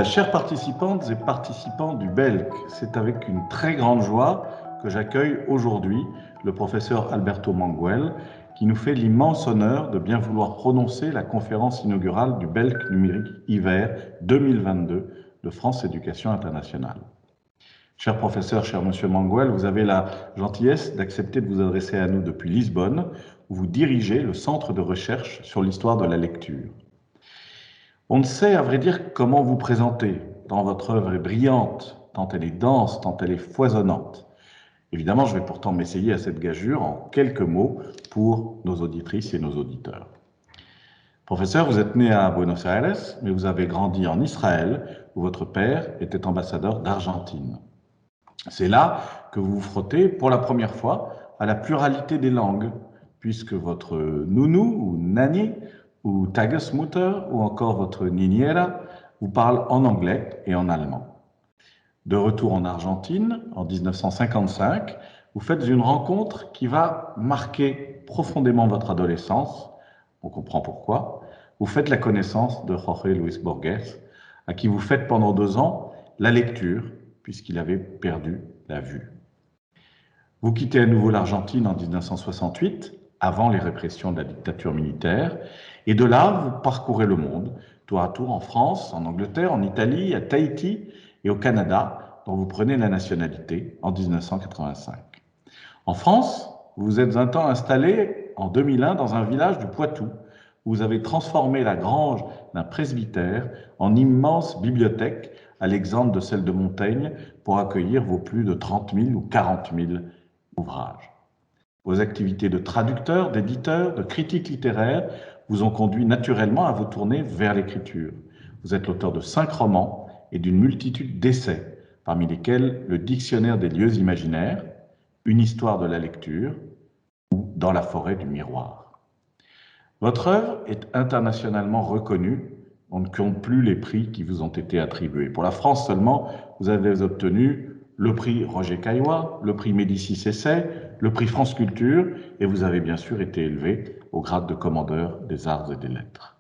Chères participantes et participants du BELC, c'est avec une très grande joie que j'accueille aujourd'hui le professeur Alberto Manguel, qui nous fait l'immense honneur de bien vouloir prononcer la conférence inaugurale du BELC numérique hiver 2022 de France Éducation Internationale. Cher professeur, cher monsieur Manguel, vous avez la gentillesse d'accepter de vous adresser à nous depuis Lisbonne, où vous dirigez le centre de recherche sur l'histoire de la lecture. On ne sait, à vrai dire, comment vous présenter, tant votre œuvre est brillante, tant elle est dense, tant elle est foisonnante. Évidemment, je vais pourtant m'essayer à cette gageure en quelques mots pour nos auditrices et nos auditeurs. Professeur, vous êtes né à Buenos Aires, mais vous avez grandi en Israël, où votre père était ambassadeur d'Argentine. C'est là que vous vous frottez pour la première fois à la pluralité des langues, puisque votre nounou ou nani ou Tagesmutter ou encore votre niñera vous parle en anglais et en allemand. De retour en Argentine, en 1955, vous faites une rencontre qui va marquer profondément votre adolescence. On comprend pourquoi. Vous faites la connaissance de Jorge Luis Borges, à qui vous faites pendant 2 ans la lecture, puisqu'il avait perdu la vue. Vous quittez à nouveau l'Argentine en 1968, avant les répressions de la dictature militaire, et de là, vous parcourez le monde, tour à tour en France, en Angleterre, en Italie, à Tahiti et au Canada, dont vous prenez la nationalité en 1985. En France, vous vous êtes un temps installé en 2001 dans un village du Poitou, où vous avez transformé la grange d'un presbytère en immense bibliothèque, à l'exemple de celle de Montaigne, pour accueillir vos plus de 30 000 ou 40 000 ouvrages. Vos activités de traducteur, d'éditeur, de critique littéraire vous ont conduit naturellement à vous tourner vers l'écriture. Vous êtes l'auteur de 5 romans et d'une multitude d'essais, parmi lesquels le Dictionnaire des lieux imaginaires, Une histoire de la lecture ou Dans la forêt du miroir. Votre œuvre est internationalement reconnue. On ne compte plus les prix qui vous ont été attribués. Pour la France seulement, vous avez obtenu le prix Roger Caillois, le prix Médicis Essai, le prix France Culture, et vous avez bien sûr été élevé au grade de commandeur des arts et des lettres.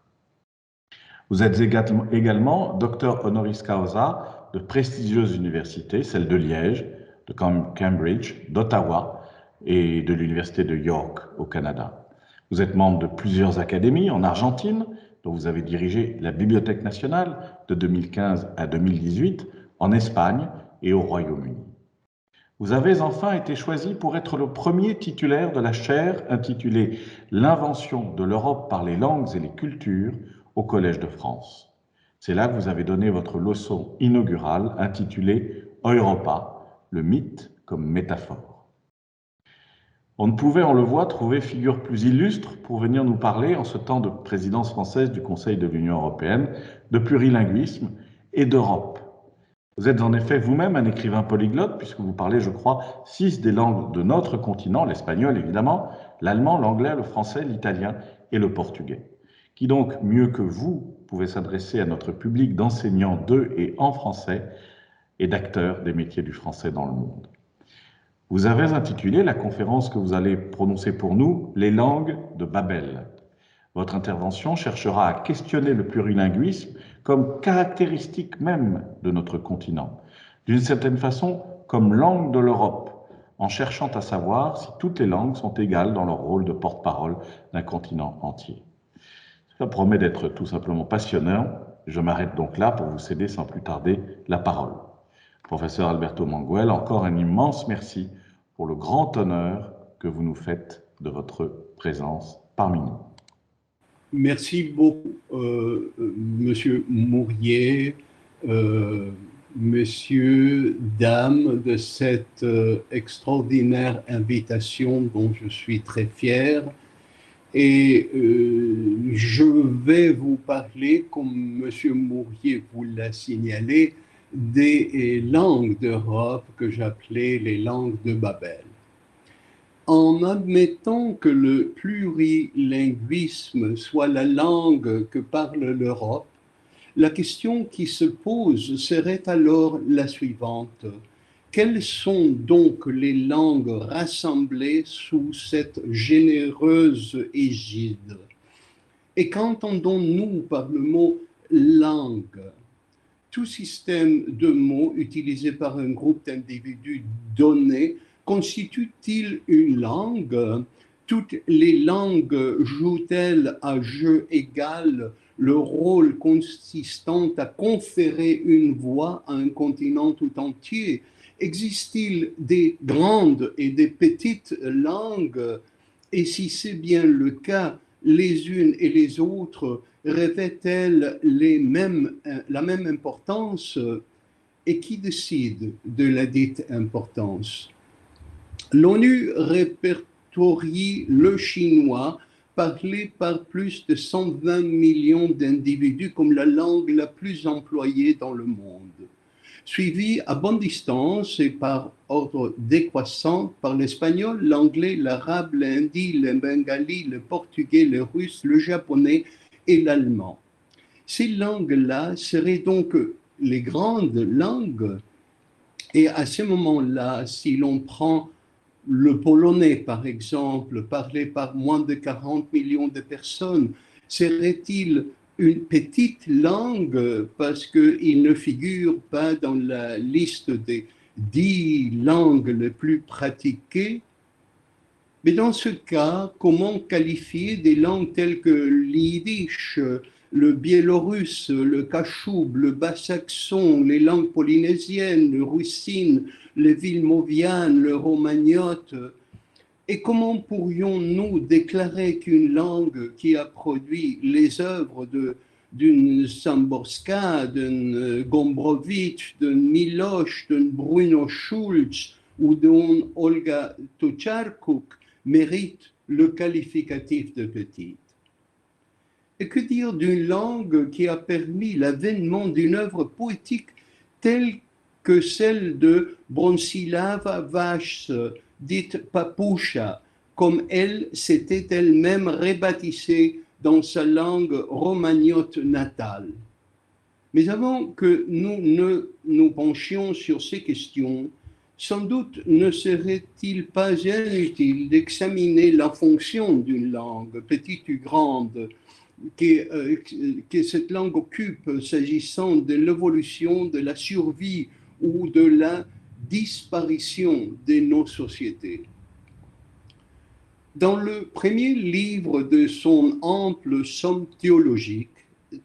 Vous êtes également docteur honoris causa de prestigieuses universités, celles de Liège, de Cambridge, d'Ottawa et de l'université de York au Canada. Vous êtes membre de plusieurs académies en Argentine, dont vous avez dirigé la Bibliothèque nationale de 2015 à 2018, en Espagne et au Royaume-Uni. Vous avez enfin été choisi pour être le premier titulaire de la chaire intitulée « L'invention de l'Europe par les langues et les cultures » au Collège de France. C'est là que vous avez donné votre leçon inaugurale intitulée « Europa, le mythe comme métaphore ». On ne pouvait, on le voit, trouver figure plus illustre pour venir nous parler, en ce temps de présidence française du Conseil de l'Union européenne, de plurilinguisme et d'Europe. Vous êtes en effet vous-même un écrivain polyglotte, puisque vous parlez, je crois, 6 des langues de notre continent, l'espagnol évidemment, l'allemand, l'anglais, le français, l'italien et le portugais. Qui donc, mieux que vous, pouvez s'adresser à notre public d'enseignants de et en français et d'acteurs des métiers du français dans le monde. Vous avez intitulé la conférence que vous allez prononcer pour nous « Les langues de Babel ». Votre intervention cherchera à questionner le plurilinguisme comme caractéristique même de notre continent, d'une certaine façon comme langue de l'Europe, en cherchant à savoir si toutes les langues sont égales dans leur rôle de porte-parole d'un continent entier. Ça promet d'être tout simplement passionnant. Je m'arrête donc là pour vous céder sans plus tarder la parole. Professeur Alberto Manguel, encore un immense merci pour le grand honneur que vous nous faites de votre présence parmi nous. Merci beaucoup, Monsieur Mourier, Messieurs, Dames, de cette extraordinaire invitation dont je suis très fier. Et je vais vous parler, comme Monsieur Mourier vous l'a signalé, des langues d'Europe que j'appelais les langues de Babel. En admettant que le plurilinguisme soit la langue que parle l'Europe, la question qui se pose serait alors la suivante. Quelles sont donc les langues rassemblées sous cette généreuse égide? Et qu'entendons-nous par le mot « langue » ? tout système de mots utilisé par un groupe d'individus donné constitue-t-il une langue? Toutes les langues jouent-elles à jeu égal le rôle consistant à conférer une voix à un continent tout entier? Existe-t-il des grandes et des petites langues? Et si c'est bien le cas, les unes et les autres revêtent-elles la même importance? Et qui décide de la dite importance? L'ONU répertorie le chinois parlé par plus de 120 millions d'individus comme la langue la plus employée dans le monde, suivi à bonne distance et par ordre décroissant par l'espagnol, l'anglais, l'arabe, l'hindi, le bengali, le portugais, le russe, le japonais et l'allemand. Ces langues-là seraient donc les grandes langues. Et à ce moment-là, si l'on prend le polonais, par exemple, parlé par moins de 40 millions de personnes, serait-il une petite langue parce qu'il ne figure pas dans la liste des 10 langues les plus pratiquées? Mais dans ce cas, comment qualifier des langues telles que l'yiddish, le biélorusse, le cachoub, le bas-saxon, les langues polynésiennes, le russine, le vilmovian, le romagnote? Et comment pourrions-nous déclarer qu'une langue qui a produit les œuvres d'une Szamborska, d'un Gombrowicz, d'un Miloš, d'un Bruno Schulz ou d'une Olga Tokarczuk mérite le qualificatif de petite? Et que dire d'une langue qui a permis l'avènement d'une œuvre poétique telle que celle de Bronislawa Vaś, dite Papusha, comme elle s'était elle-même rebaptisée dans sa langue romagnote natale? Mais avant que nous ne nous penchions sur ces questions, sans doute ne serait-il pas inutile d'examiner la fonction d'une langue, petite ou grande, que cette langue occupe s'agissant de l'évolution, de la survie ou de la disparition de nos sociétés. Dans le premier livre de son ample somme théologique,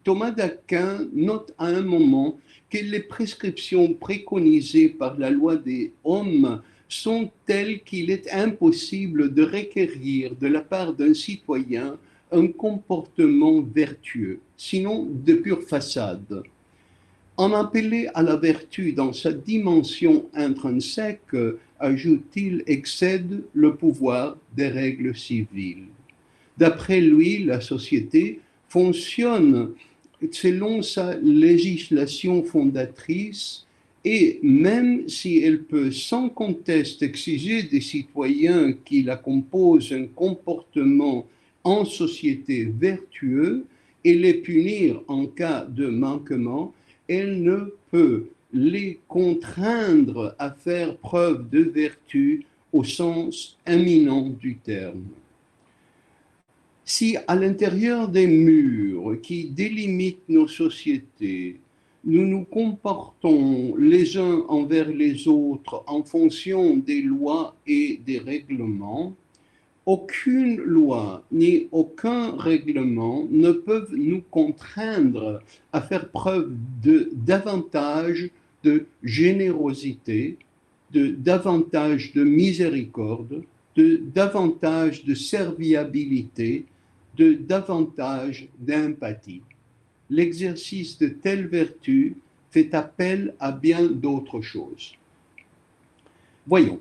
Thomas d'Aquin note à un moment que les prescriptions préconisées par la loi des hommes sont telles qu'il est impossible de requérir de la part d'un citoyen un comportement vertueux, sinon de pure façade. En appeler à la vertu dans sa dimension intrinsèque, ajoute-t-il, excède le pouvoir des règles civiles. D'après lui, la société fonctionne selon sa législation fondatrice et même si elle peut sans conteste exiger des citoyens qui la composent un comportement en société vertueux et les punir en cas de manquement, elle ne peut les contraindre à faire preuve de vertu au sens éminent du terme. Si à l'intérieur des murs qui délimitent nos sociétés, nous nous comportons les uns envers les autres en fonction des lois et des règlements, aucune loi ni aucun règlement ne peuvent nous contraindre à faire preuve de davantage de générosité, de davantage de miséricorde, de davantage de serviabilité, de davantage d'empathie. L'exercice de telles vertus fait appel à bien d'autres choses. Voyons.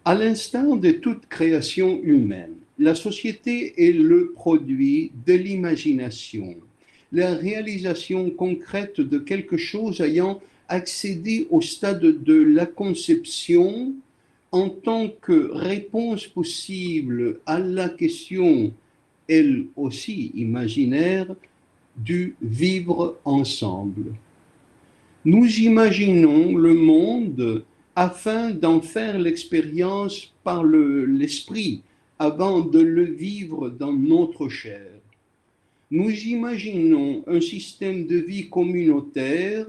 À l'instar de toute création humaine, la société est le produit de l'imagination, la réalisation concrète de quelque chose ayant accédé au stade de la conception en tant que réponse possible à la question, elle aussi imaginaire, du vivre ensemble. Nous imaginons le monde afin d'en faire l'expérience par l'esprit avant de le vivre dans notre chair. Nous imaginons un système de vie communautaire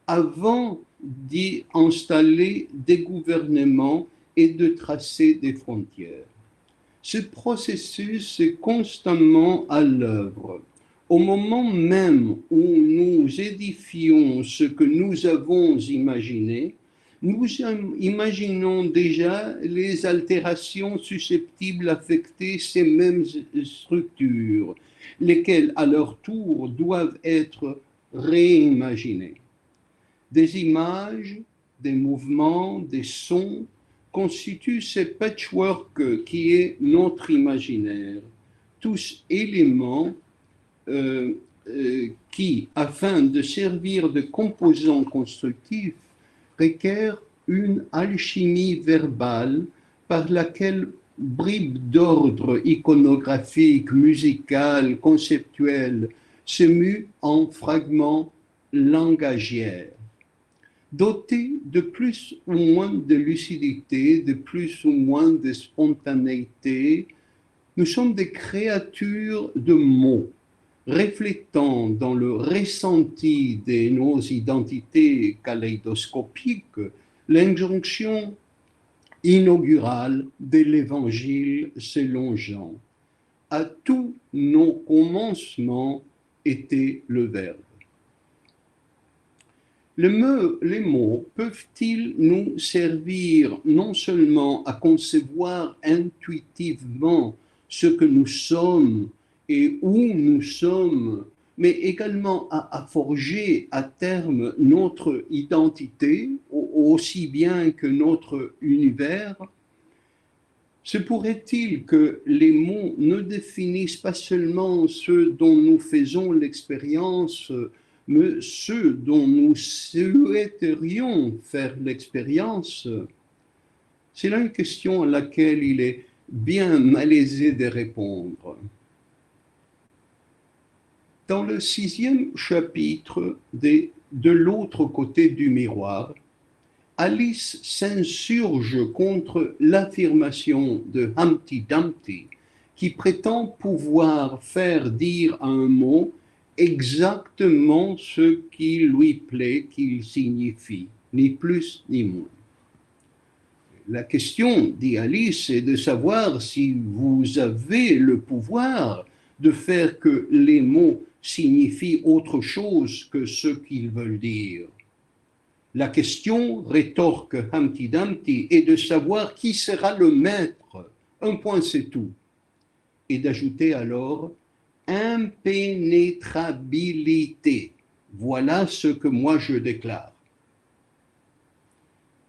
avant d'y installer des gouvernements et de tracer des frontières. Ce processus est constamment à l'œuvre. Au moment même où nous édifions ce que nous avons imaginé, nous imaginons déjà les altérations susceptibles d'affecter ces mêmes structures, lesquelles à leur tour doivent être réimaginées. Des images, des mouvements, des sons constituent ce patchwork qui est notre imaginaire, tous éléments qui, afin de servir de composants constructifs, requièrent une alchimie verbale par laquelle bribes d'ordre iconographique, musical, conceptuel se muent en fragments langagières. Dotés de plus ou moins de lucidité, de plus ou moins de spontanéité, nous sommes des créatures de mots, reflétant dans le ressenti de nos identités kaléidoscopiques l'injonction inaugurale de l'Évangile selon Jean. À tous nos commencements était le Verbe. Les mots peuvent-ils nous servir non seulement à concevoir intuitivement ce que nous sommes et où nous sommes, mais également à forger à terme notre identité, aussi bien que notre univers? Se pourrait-il que les mots ne définissent pas seulement ce dont nous faisons l'expérience, mais ceux dont nous souhaiterions faire l'expérience? C'est là une question à laquelle il est bien malaisé de répondre. Dans le 6e chapitre de l'autre côté du miroir, Alice s'insurge contre l'affirmation de Humpty Dumpty qui prétend pouvoir faire dire à un mot exactement ce qui lui plaît qu'il signifie, ni plus ni moins. La question, dit Alice, est de savoir si vous avez le pouvoir de faire que les mots signifient autre chose que ce qu'ils veulent dire. La question, rétorque Humpty Dumpty, est de savoir qui sera le maître, un point c'est tout, et d'ajouter alors impénétrabilité. Voilà ce que moi je déclare.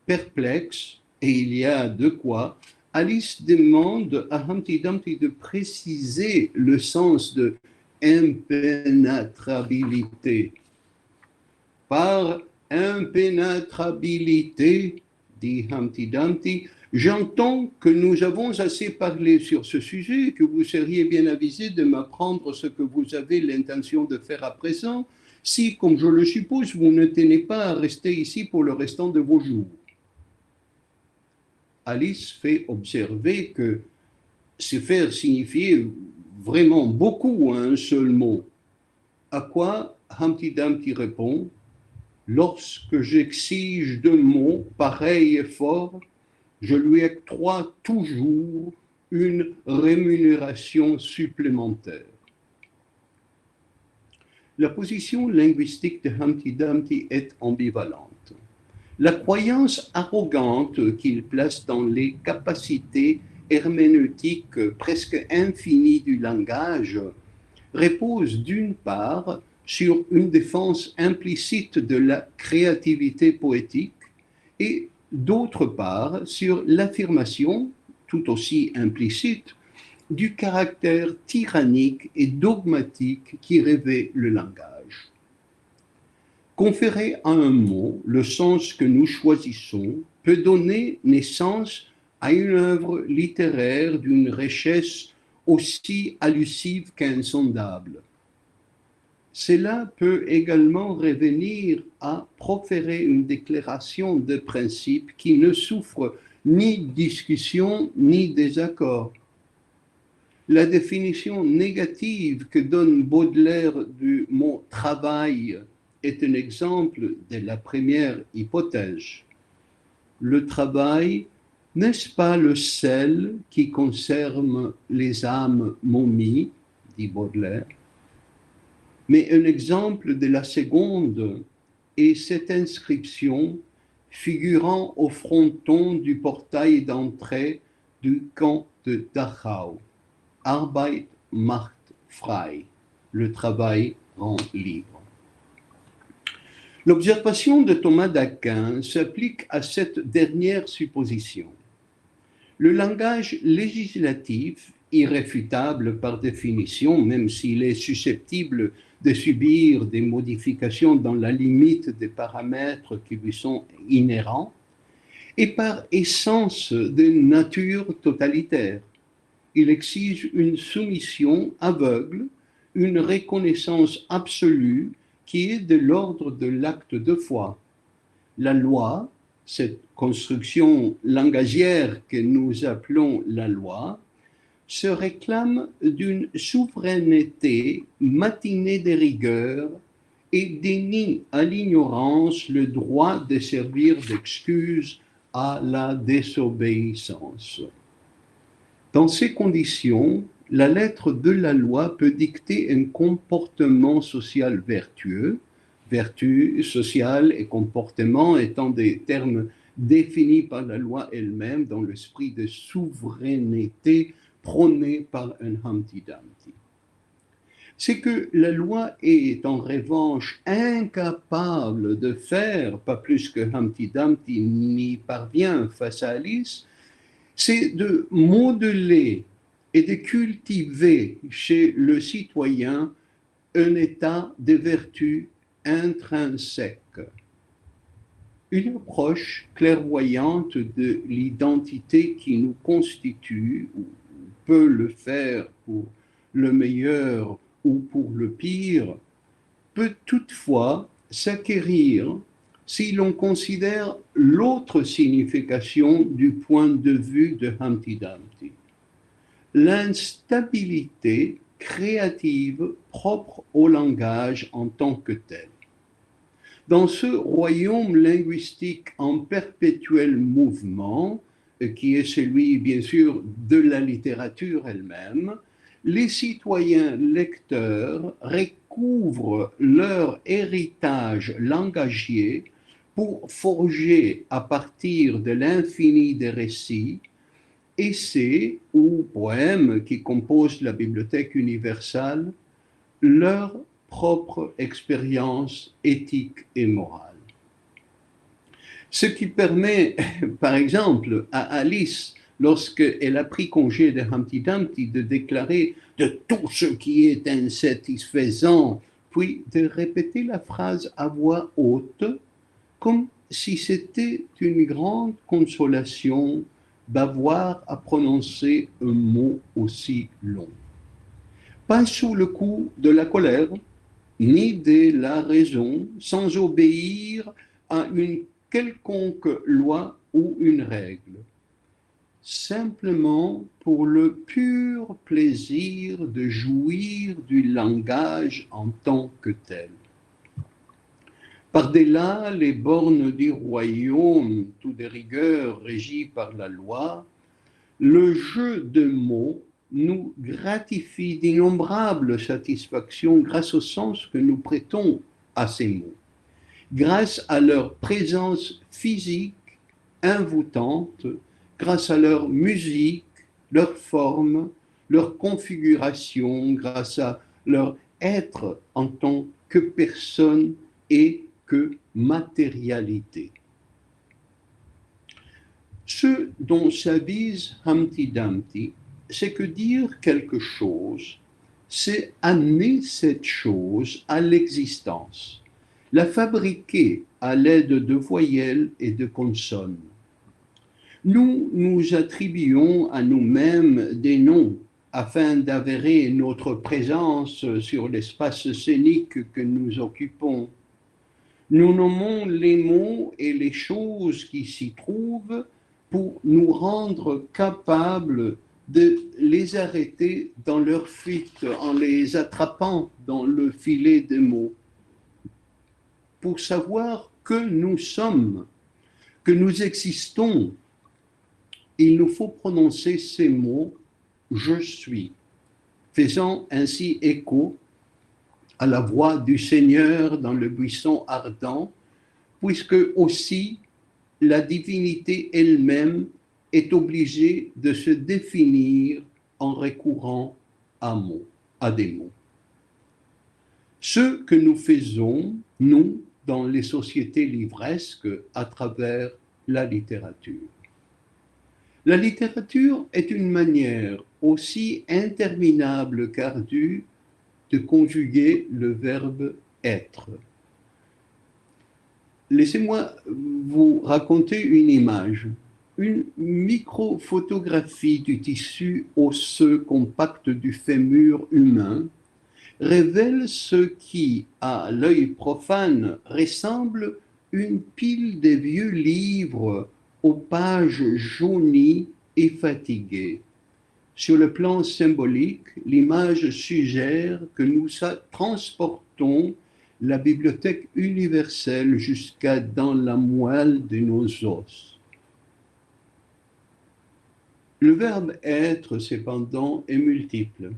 Perplexe, et il y a de quoi, Alice demande à Humpty Dumpty de préciser le sens de impénétrabilité. Par impénétrabilité, dit Humpty Dumpty, j'entends que nous avons assez parlé sur ce sujet, que vous seriez bien avisé de m'apprendre ce que vous avez l'intention de faire à présent, si, comme je le suppose, vous ne tenez pas à rester ici pour le restant de vos jours. Alice fait observer que c'est faire signifier vraiment beaucoup à un seul mot. À quoi Humpty Dumpty répond: lorsque j'exige de mots pareil et fort, je lui octroie toujours une rémunération supplémentaire. La position linguistique de Humpty Dumpty est ambivalente. La croyance arrogante qu'il place dans les capacités herméneutiques presque infinies du langage repose d'une part sur une défense implicite de la créativité poétique et d'autre part sur l'affirmation, tout aussi implicite, du caractère tyrannique et dogmatique qui revêt le langage. Conférer à un mot le sens que nous choisissons peut donner naissance à une œuvre littéraire d'une richesse aussi allusive qu'insondable. Cela peut également revenir à proférer une déclaration de principe qui ne souffre ni discussion ni désaccord. La définition négative que donne Baudelaire du mot « travail » est un exemple de la première hypothèse. Le travail, n'est-ce pas le sel qui conserve les âmes momies, dit Baudelaire, mais un exemple de la seconde est cette inscription figurant au fronton du portail d'entrée du camp de Dachau. Arbeit macht frei. Le travail rend libre. L'observation de Thomas d'Aquin s'applique à cette dernière supposition. Le langage législatif, irréfutable par définition, même s'il est susceptible de subir des modifications dans la limite des paramètres qui lui sont inhérents, est par essence de nature totalitaire. Il exige une soumission aveugle, une reconnaissance absolue qui est de l'ordre de l'acte de foi. La loi, cette construction langagière que nous appelons la loi, se réclame d'une souveraineté matinée de rigueur et dénie à l'ignorance le droit de servir d'excuse à la désobéissance. Dans ces conditions, la lettre de la loi peut dicter un comportement social vertueux, vertu sociale et comportement étant des termes définis par la loi elle-même dans l'esprit de souveraineté prôné par un Humpty Dumpty. C'est que la loi est en revanche incapable de faire, pas plus que Humpty Dumpty n'y parvient face à Alice, c'est de modeler et de cultiver chez le citoyen un état de vertu intrinsèque. Une approche clairvoyante de l'identité qui nous constitue, ou peut le faire pour le meilleur ou pour le pire, peut toutefois s'acquérir si l'on considère l'autre signification du point de vue de Humpty Dumpty. L'instabilité créative propre au langage en tant que tel. Dans ce royaume linguistique en perpétuel mouvement, qui est celui, bien sûr, de la littérature elle-même, les citoyens lecteurs recouvrent leur héritage langagier pour forger à partir de l'infini des récits, essais ou poèmes qui composent la bibliothèque universelle, leur propre expérience éthique et morale. Ce qui permet, par exemple, à Alice, lorsqu'elle a pris congé de Humpty Dumpty, de déclarer de tout ce qui est insatisfaisant, puis de répéter la phrase à voix haute, comme si c'était une grande consolation d'avoir à prononcer un mot aussi long. Pas sous le coup de la colère, ni de la raison, sans obéir à une quelconque loi ou une règle, simplement pour le pur plaisir de jouir du langage en tant que tel. Par-delà les bornes du royaume, tout de rigueur régi par la loi, le jeu de mots nous gratifie d'innombrables satisfactions grâce au sens que nous prêtons à ces mots, grâce à leur présence physique envoûtante, grâce à leur musique, leur forme, leur configuration, grâce à leur être en tant que personne et que matérialité. Ce dont s'avise Humpty Dumpty, c'est que dire quelque chose, c'est amener cette chose à l'existence, la fabriquer à l'aide de voyelles et de consonnes. Nous nous attribuons à nous-mêmes des noms afin d'avérer notre présence sur l'espace scénique que nous occupons. Nous nommons les mots et les choses qui s'y trouvent pour nous rendre capables de les arrêter dans leur fuite en les attrapant dans le filet des mots. pour savoir que nous sommes, que nous existons, il nous faut prononcer ces mots « je suis », faisant ainsi écho à la voix du Seigneur dans le buisson ardent, puisque aussi la divinité elle-même est obligée de se définir en recourant à des mots. Ce que nous faisons, nous, dans les sociétés livresques, à travers la littérature. La littérature est une manière aussi interminable qu'ardue de conjuguer le verbe être. Laissez-moi vous raconter une image. Une microphotographie du tissu osseux compact du fémur humain révèle ce qui, à l'œil profane, ressemble une pile de vieux livres aux pages jaunies et fatiguées. Sur le plan symbolique, l'image suggère que nous transportons la bibliothèque universelle jusqu'à dans la moelle de nos os. Le verbe être, cependant, est multiple.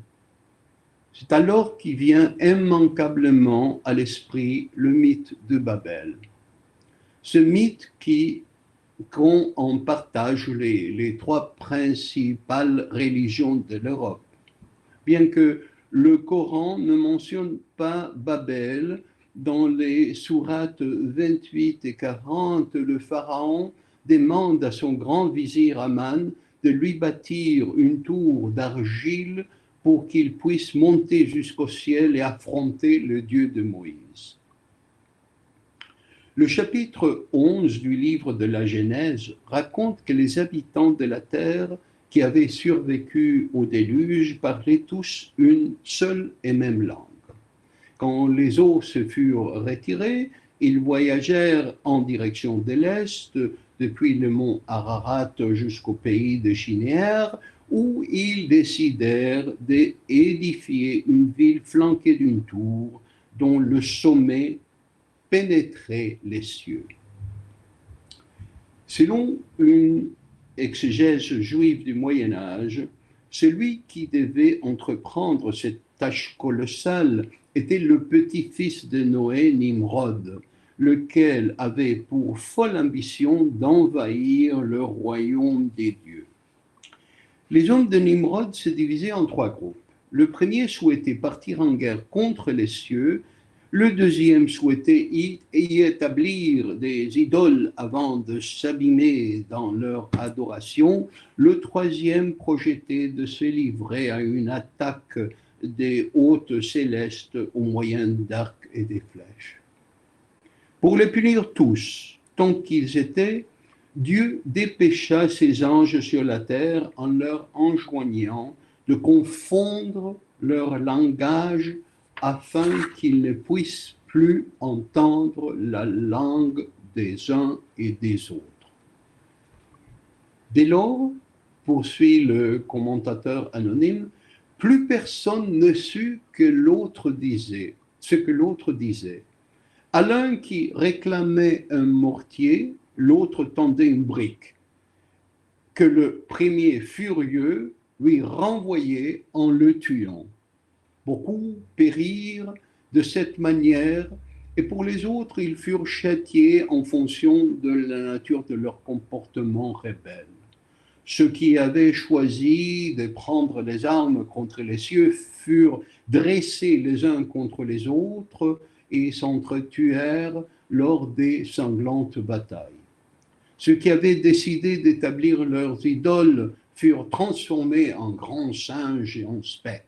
C'est alors qu'il vient immanquablement à l'esprit le mythe de Babel. Ce mythe qu'on en partage les trois principales religions de l'Europe. Bien que le Coran ne mentionne pas Babel, dans les sourates 28 et 40, le pharaon demande à son grand vizir Aman de lui bâtir une tour d'argile pour qu'il puisse monter jusqu'au ciel et affronter le Dieu de Moïse. Le chapitre 11 du livre de la Genèse raconte que les habitants de la terre qui avaient survécu au déluge parlaient tous une seule et même langue. Quand les eaux se furent retirées, ils voyagèrent en direction de l'est, depuis le mont Ararat jusqu'au pays de Shinéar, où ils décidèrent d'édifier une ville flanquée d'une tour dont le sommet pénétrait les cieux. Selon une exégèse juive du Moyen Âge, celui qui devait entreprendre cette tâche colossale était le petit-fils de Noé, Nimrod, lequel avait pour folle ambition d'envahir le royaume des dieux. Les hommes de Nimrod se divisaient en trois groupes. Le premier souhaitait partir en guerre contre les cieux, le deuxième souhaitait y établir des idoles avant de s'abîmer dans leur adoration, le troisième projetait de se livrer à une attaque des hôtes célestes au moyen d'arcs et des flèches. Pour les punir tous, tant qu'ils étaient, Dieu dépêcha ses anges sur la terre en leur enjoignant de confondre leur langage afin qu'ils ne puissent plus entendre la langue des uns et des autres. Dès lors, poursuit le commentateur anonyme, plus personne ne sut ce que l'autre disait. À l'un qui réclamait un mortier, l'autre tendait une brique, que le premier furieux lui renvoyait en le tuant. Beaucoup périrent de cette manière, et pour les autres, ils furent châtiés en fonction de la nature de leur comportement rebelle. Ceux qui avaient choisi de prendre les armes contre les cieux furent dressés les uns contre les autres et s'entretuèrent lors des sanglantes batailles. Ceux qui avaient décidé d'établir leurs idoles furent transformés en grands singes et en spectres.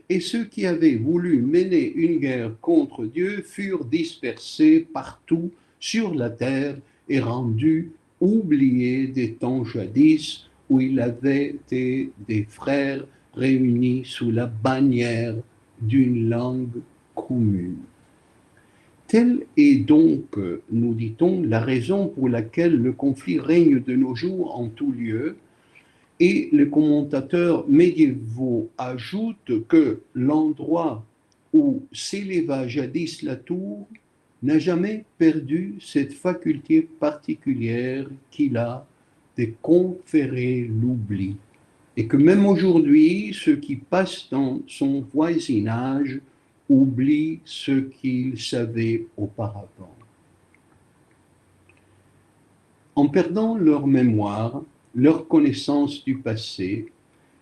Et ceux qui avaient voulu mener une guerre contre Dieu furent dispersés partout sur la terre et rendus oubliés des temps jadis où il avait été des frères réunis sous la bannière d'une langue commune. Telle est donc, nous dit-on, la raison pour laquelle le conflit règne de nos jours en tout lieu, et les commentateurs médiévaux ajoutent que l'endroit où s'éleva jadis la tour n'a jamais perdu cette faculté particulière qu'il a de conférer l'oubli. Et que même aujourd'hui, ceux qui passent dans son voisinage oublient ce qu'ils savaient auparavant. En perdant leur mémoire, leur connaissance du passé,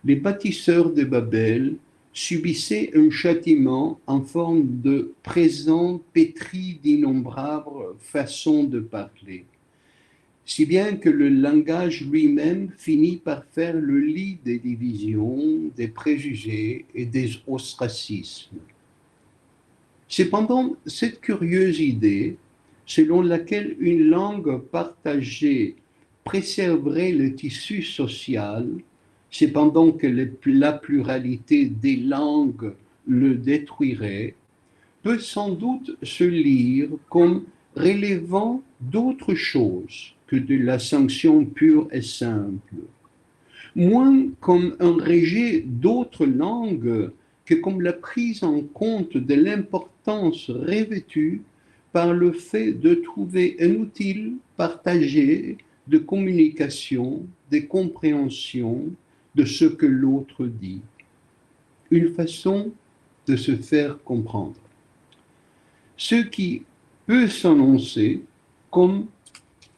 les bâtisseurs de Babel subissaient un châtiment en forme de présent pétri d'innombrables façons de parler, si bien que le langage lui-même finit par faire le lit des divisions, des préjugés et des ostracismes. Cependant, cette curieuse idée, selon laquelle une langue partagée préserverait le tissu social, cependant que la pluralité des langues le détruirait, peut sans doute se lire comme relevant d'autres choses que de la sanction pure et simple, moins comme un rejet d'autres langues que comme la prise en compte de l'importance revêtue par le fait de trouver un outil partagé de communication, de compréhension de ce que l'autre dit, une façon de se faire comprendre. Ce qui peut s'annoncer comme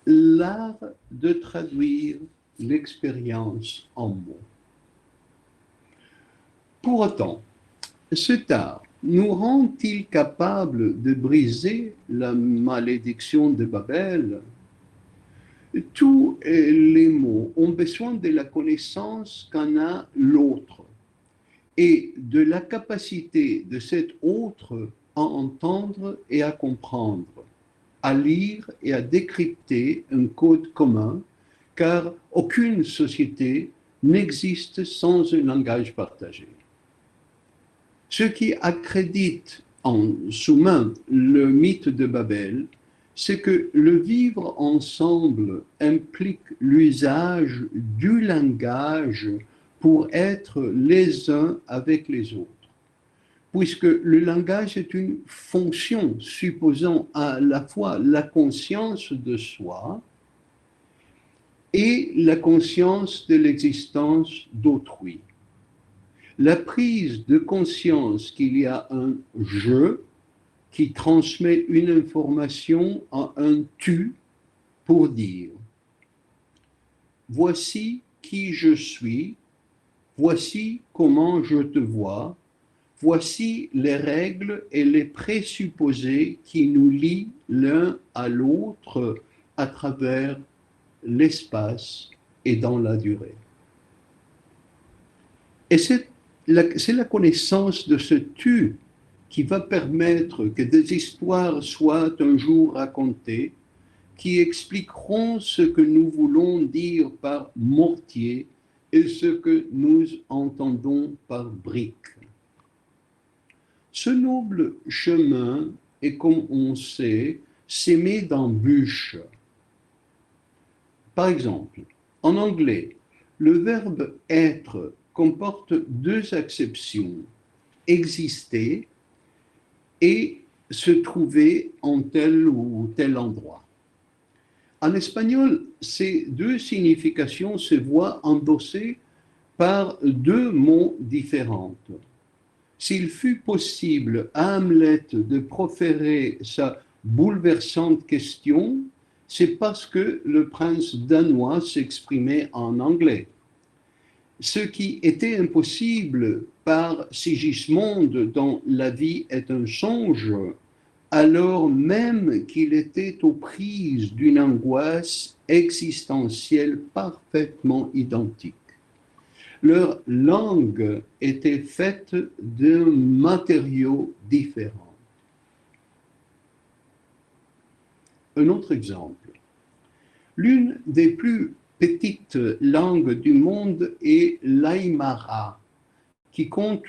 l'art de traduire l'expérience en mots. Pour autant, cet art nous rend-il capables de briser la malédiction de Babel? Tous les mots ont besoin de la connaissance qu'en a l'autre et de la capacité de cet autre à entendre et à comprendre, à lire et à décrypter un code commun, car aucune société n'existe sans un langage partagé. Ce qui accrédite en sous-main le mythe de Babel, c'est que le vivre ensemble implique l'usage du langage pour être les uns avec les autres, puisque le langage est une fonction supposant à la fois la conscience de soi et la conscience de l'existence d'autrui. La prise de conscience qu'il y a un je qui transmet une information à un tu pour dire « Voici qui je suis, voici comment je te vois, voici les règles et les présupposés qui nous lient l'un à l'autre à travers l'espace et dans la durée. » Et c'est la connaissance de ce tu qui va permettre que des histoires soient un jour racontées, qui expliqueront ce que nous voulons dire par mortier et ce que nous entendons par brique. Ce noble chemin est, comme on sait, semé d'embûches. Par exemple, en anglais, le verbe être comporte deux acceptions, exister et se trouver en tel ou tel endroit. En espagnol, ces deux significations se voient endossées par deux mots différents. S'il fut possible à Hamlet de proférer sa bouleversante question, c'est parce que le prince danois s'exprimait en anglais. Ce qui était impossible par Sigismond dont la vie est un songe, alors même qu'il était aux prises d'une angoisse existentielle parfaitement identique. Leur langue était faite d'un matériau différent. Un autre exemple. L'une des plus petites langues du monde est l'Aymara, qui compte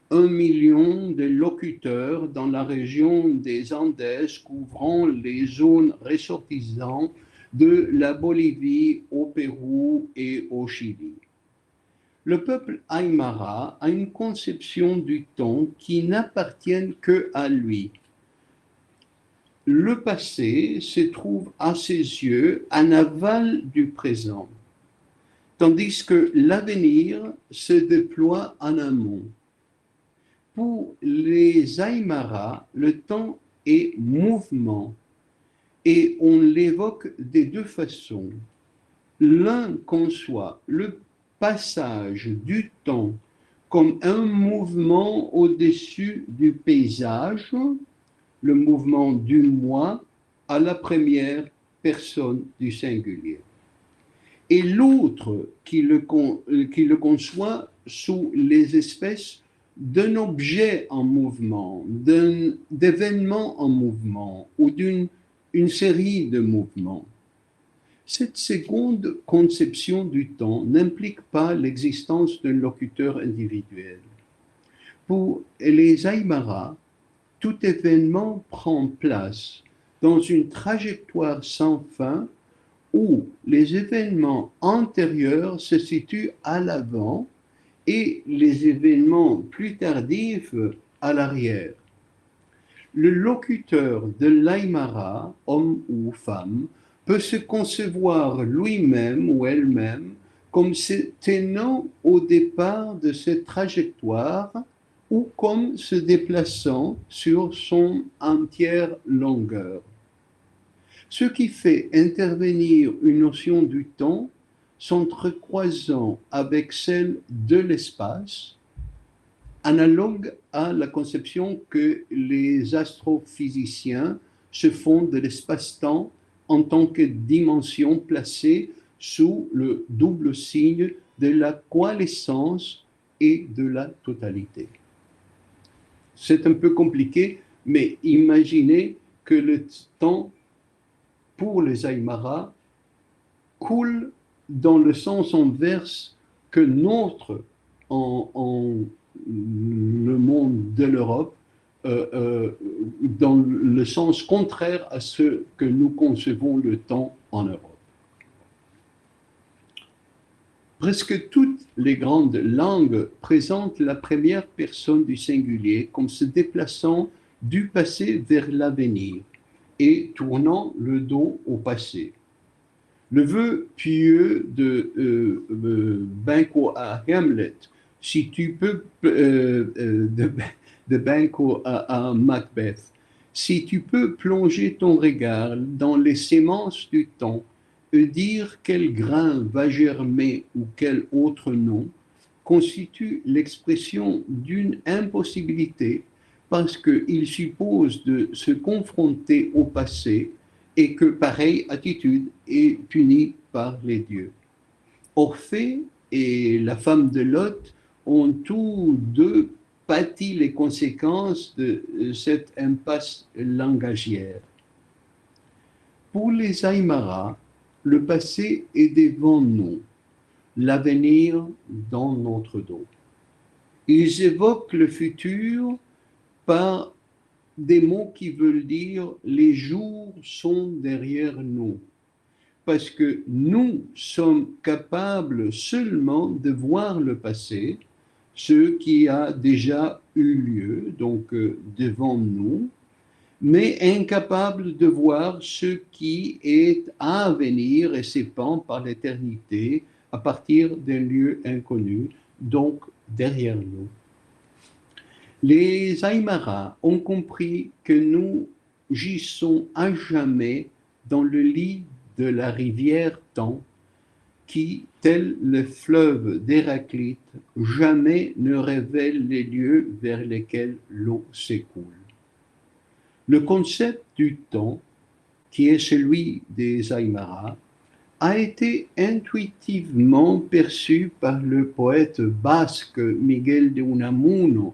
1 million de locuteurs dans la région des Andes couvrant les zones ressortissant de la Bolivie au Pérou et au Chili. Le peuple Aymara a une conception du temps qui n'appartient qu'à lui. le passé se trouve à ses yeux en aval du présent, tandis que l'avenir se déploie en amont. Pour les Aymara, le temps est mouvement et on l'évoque de deux façons. L'un conçoit le passage du temps comme un mouvement au-dessus du paysage, le mouvement du moi à la première personne du singulier. Et l'autre qui le conçoit sous les espèces d'un objet en mouvement, d'un événement en mouvement ou d'une série de mouvements. Cette seconde conception du temps n'implique pas l'existence d'un locuteur individuel. Pour les Aymara, tout événement prend place dans une trajectoire sans fin où les événements antérieurs se situent à l'avant et les événements plus tardifs à l'arrière. Le locuteur de l'Aymara, homme ou femme, peut se concevoir lui-même ou elle-même comme se tenant au départ de cette trajectoire ou comme se déplaçant sur son entière longueur. Ce qui fait intervenir une notion du temps s'entrecroisant avec celle de l'espace, analogue à la conception que les astrophysiciens se font de l'espace-temps en tant que dimension placée sous le double signe de la coalescence et de la totalité. C'est un peu compliqué, mais imaginez que le temps, pour les Aymara, coule dans le sens inverse que notre en le monde de l'Europe, dans le sens contraire à ce que nous concevons le temps en Europe. Presque toutes les grandes langues présentent la première personne du singulier comme se déplaçant du passé vers l'avenir et tournant le dos au passé. Le vœu pieux de Banquo à Hamlet, si tu peux, de Banquo à Macbeth, si tu peux plonger ton regard dans les sémences du temps et dire quel grain va germer ou quel autre nom, constitue l'expression d'une impossibilité parce qu'il suppose de se confronter au passé et que pareille attitude est punie par les dieux. Orphée et la femme de Lot ont tous deux pâti les conséquences de cette impasse langagière. Pour les Aymara, le passé est devant nous, l'avenir dans notre dos. Ils évoquent le futur par des mots qui veulent dire les jours sont derrière nous, parce que nous sommes capables seulement de voir le passé, ce qui a déjà eu lieu, donc devant nous, mais incapables de voir ce qui est à venir et s'épand par l'éternité à partir d'un lieu inconnu, donc derrière nous. Les Aymara ont compris que nous gissons à jamais dans le lit de la rivière temps qui, tel le fleuve d'Héraclite, jamais ne révèle les lieux vers lesquels l'eau s'écoule. Le concept du temps, qui est celui des Aymara, a été intuitivement perçu par le poète basque Miguel de Unamuno,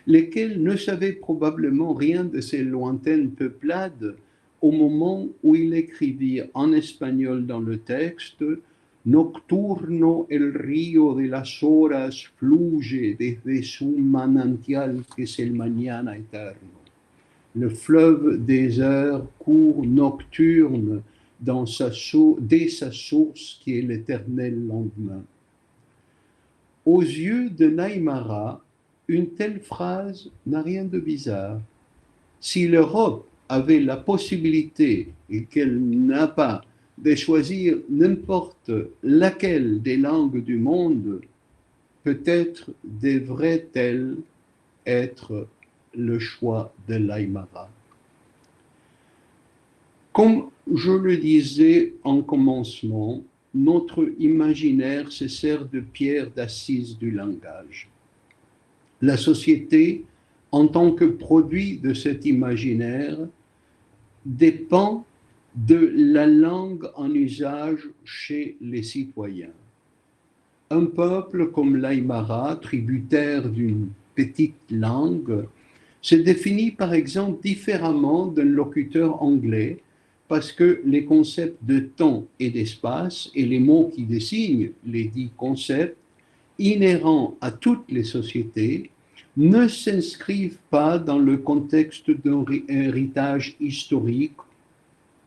lequel ne savait probablement rien de ces lointaines peuplades au moment où il écrivit en espagnol dans le texte « Nocturno el río de las horas fluye desde su manantial que es el mañana eterno ». Le fleuve des heures court nocturne dès sa source qui est l'éternel lendemain. Aux yeux de l'Aymara, une telle phrase n'a rien de bizarre. Si l'Europe avait la possibilité et qu'elle n'a pas de choisir n'importe laquelle des langues du monde, peut-être devrait-elle être le choix de l'Aymara. Comme je le disais en commencement, notre imaginaire se sert de pierre d'assise du langage. La société, en tant que produit de cet imaginaire, dépend de la langue en usage chez les citoyens. Un peuple comme l'Aymara, tributaire d'une petite langue, se définit par exemple différemment d'un locuteur anglais parce que les concepts de temps et d'espace et les mots qui désignent les dits concepts inhérents à toutes les sociétés ne s'inscrivent pas dans le contexte d'un héritage historique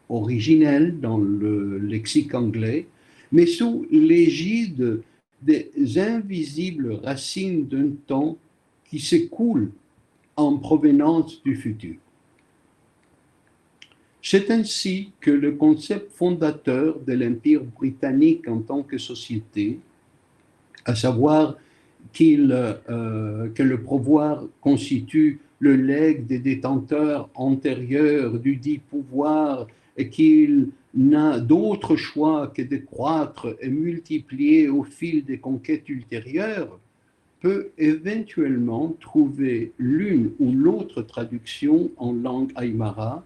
originel dans le lexique anglais, mais sous l'égide des invisibles racines d'un temps qui s'écoule en provenance du futur. C'est ainsi que le concept fondateur de l'Empire britannique en tant que société, à savoir que le pouvoir constitue le legs des détenteurs antérieurs du dit pouvoir et qu'il n'a d'autre choix que de croître et multiplier au fil des conquêtes ultérieures, peut éventuellement trouver l'une ou l'autre traduction en langue aymara,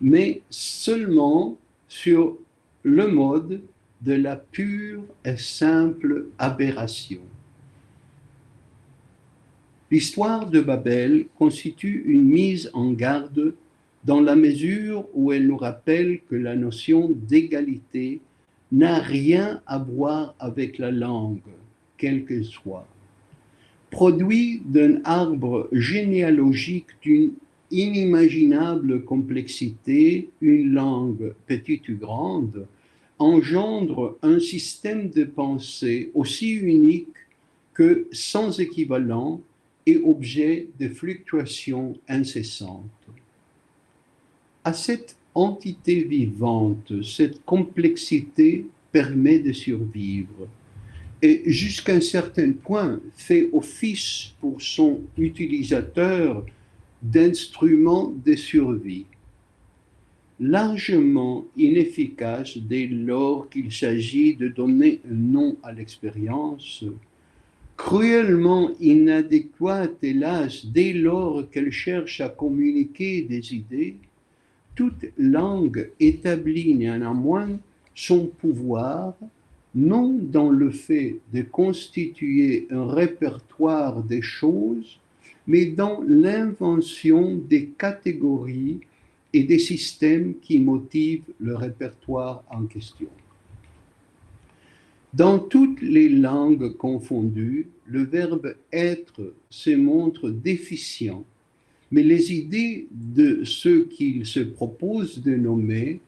mais seulement sur le mode de la pure et simple aberration. L'histoire de Babel constitue une mise en garde dans la mesure où elle nous rappelle que la notion d'égalité n'a rien à voir avec la langue, quelle qu'elle soit. Produit d'un arbre généalogique d'une inimaginable complexité, une langue petite ou grande engendre un système de pensée aussi unique que sans équivalent et objet de fluctuations incessantes. À cette entité vivante, cette complexité permet de survivre et jusqu'à un certain point fait office pour son utilisateur d'instrument de survie, largement inefficace dès lors qu'il s'agit de donner un nom à l'expérience, cruellement inadéquate, hélas, dès lors qu'elle cherche à communiquer des idées, toute langue établit néanmoins son pouvoir, non dans le fait de constituer un répertoire des choses, mais dans l'invention des catégories et des systèmes qui motivent le répertoire en question. Dans toutes les langues confondues, le verbe être se montre déficient, mais les idées de ceux qu'il se propose de nommer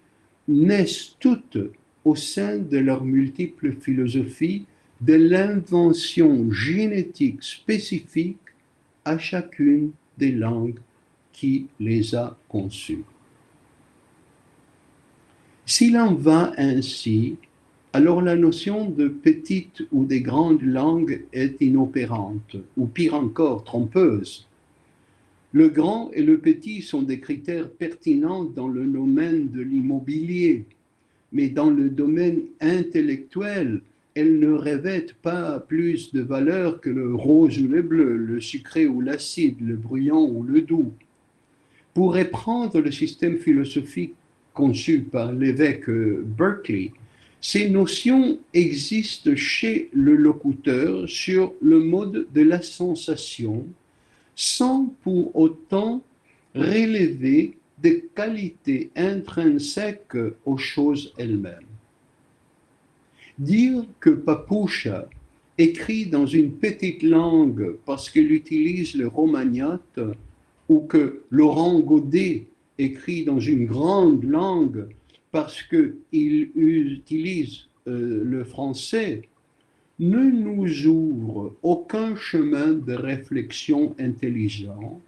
naissent toutes au sein de leur multiple philosophie de l'invention génétique spécifique à chacune des langues qui les a conçues. S'il en va ainsi, alors la notion de petite ou de grande langue est inopérante, ou pire encore, trompeuse. Le grand et le petit sont des critères pertinents dans le domaine de l'immobilier, mais dans le domaine intellectuel, elles ne revêtent pas plus de valeur que le rose ou le bleu, le sucré ou l'acide, le bruyant ou le doux. Pour reprendre le système philosophique conçu par l'évêque Berkeley, ces notions existent chez le locuteur sur le mode de la sensation, sans pour autant relever des qualités intrinsèques aux choses elles-mêmes. Dire que Papoucha écrit dans une petite langue parce qu'il utilise le romagnotte, ou que Laurent Godet écrit dans une grande langue parce qu'il utilise le français, ne nous ouvre aucun chemin de réflexion intelligent,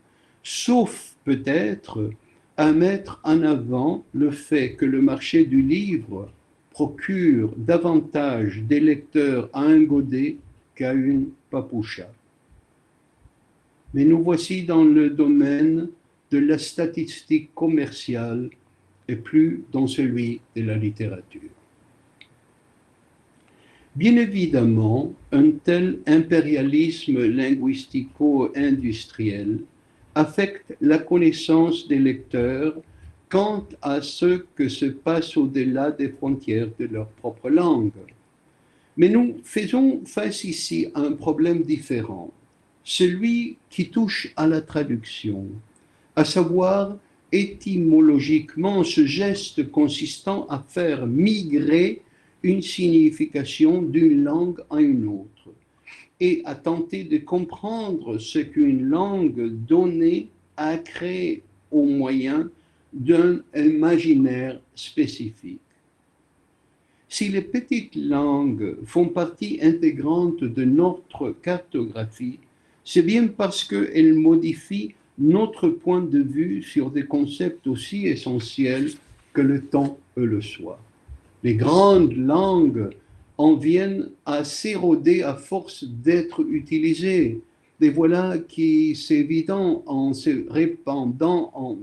sauf peut-être à mettre en avant le fait que le marché du livre procure davantage des lecteurs à un godet qu'à une papoucha. Mais nous voici dans le domaine de la statistique commerciale et plus dans celui de la littérature. Bien évidemment, un tel impérialisme linguistico-industriel affecte la connaissance des lecteurs quant à ce que se passe au-delà des frontières de leur propre langue. Mais nous faisons face ici à un problème différent, celui qui touche à la traduction, à savoir étymologiquement ce geste consistant à faire migrer une signification d'une langue à une autre et à tenter de comprendre ce qu'une langue donnée a créé au moyen d'un imaginaire spécifique. Si les petites langues font partie intégrante de notre cartographie, c'est bien parce qu'elles modifient notre point de vue sur des concepts aussi essentiels que le temps et le soi. Les grandes langues en viennent à s'éroder à force d'être utilisées. Et voilà qui, c'est évident, en se répandant en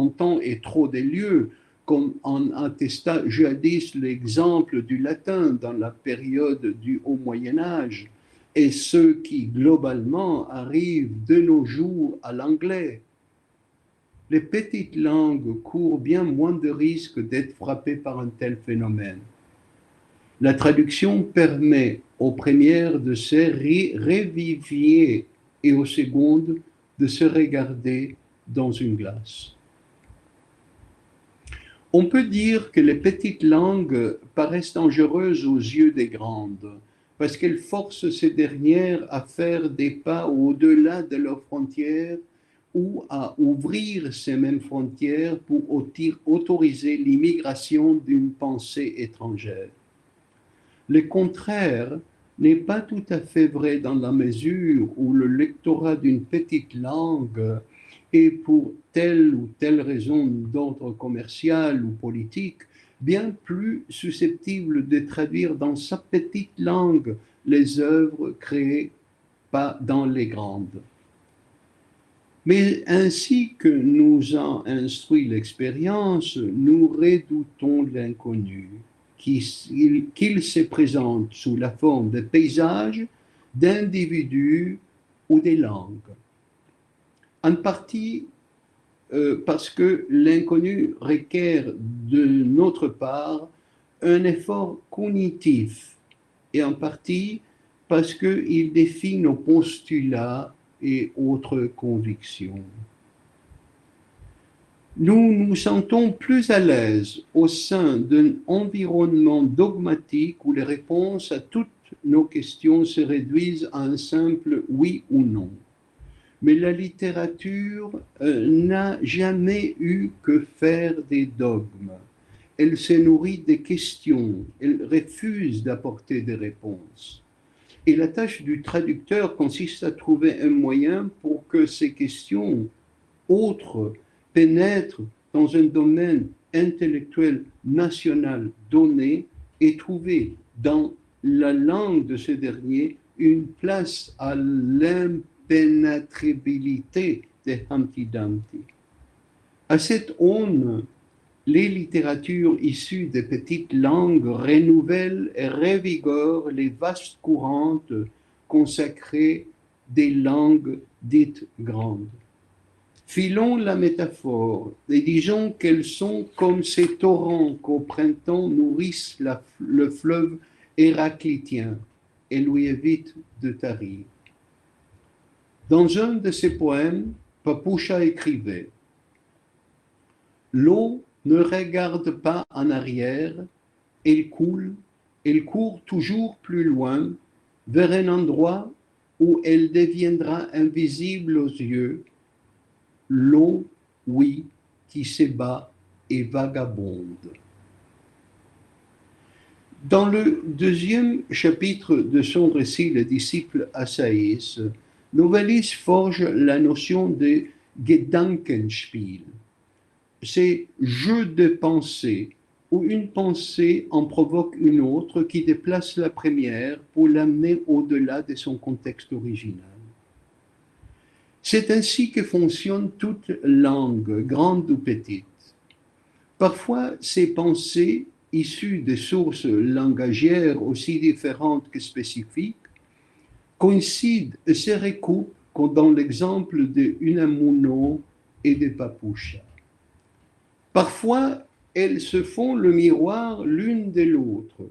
temps et trop des lieux, comme en attesta jadis l'exemple du latin dans la période du Haut Moyen-Âge, et ceux qui globalement arrivent de nos jours à l'anglais. Les petites langues courent bien moins de risques d'être frappées par un tel phénomène. La traduction permet aux premières de se revivifier et aux secondes de se regarder dans une glace. On peut dire que les petites langues paraissent dangereuses aux yeux des grandes, parce qu'elles forcent ces dernières à faire des pas au-delà de leurs frontières ou à ouvrir ces mêmes frontières pour autoriser l'immigration d'une pensée étrangère. Le contraire n'est pas tout à fait vrai dans la mesure où le lectorat d'une petite langue est pour telle ou telle raison d'ordre commercial ou politique bien plus susceptible de traduire dans sa petite langue les œuvres créées pas dans les grandes. Mais ainsi que nous a instruit l'expérience, nous redoutons l'inconnu, qu'il se présente sous la forme de paysages, d'individus ou des langues. En partie parce que l'inconnu requiert de notre part un effort cognitif et en partie parce qu'il défie nos postulats et autres convictions. Nous nous sentons plus à l'aise au sein d'un environnement dogmatique où les réponses à toutes nos questions se réduisent à un simple oui ou non. Mais la littérature n'a jamais eu que faire des dogmes. Elle se nourrit des questions, elle refuse d'apporter des réponses. Et la tâche du traducteur consiste à trouver un moyen pour que ces questions autres pénètrent dans un domaine intellectuel national donné et trouver dans la langue de ce dernier une place à l'impénétrabilité de Humpty Dumpty. À cette aune, les littératures issues des petites langues renouvellent et revigorent les vastes courantes consacrées des langues dites grandes. Filons la métaphore et disons qu'elles sont comme ces torrents qu'au printemps nourrissent le fleuve héraclitien et lui évitent de tarir. Dans un de ses poèmes, Papoucha écrivait « L'eau ne regarde pas en arrière, elle court toujours plus loin, vers un endroit où elle deviendra invisible aux yeux. L'eau, oui, qui s'ébat et vagabonde. » Dans le deuxième chapitre de son récit, le disciple Assaïs, Novalis forge la notion de Gedankenspiel. C'est jeu de pensée, où une pensée en provoque une autre qui déplace la première pour l'amener au-delà de son contexte original. C'est ainsi que fonctionne toute langue, grande ou petite. Parfois, ces pensées, issues de sources langagières aussi différentes que spécifiques, coïncident et se recoupent comme dans l'exemple de Unamuno et de Papoucha. Parfois, elles se font le miroir l'une de l'autre.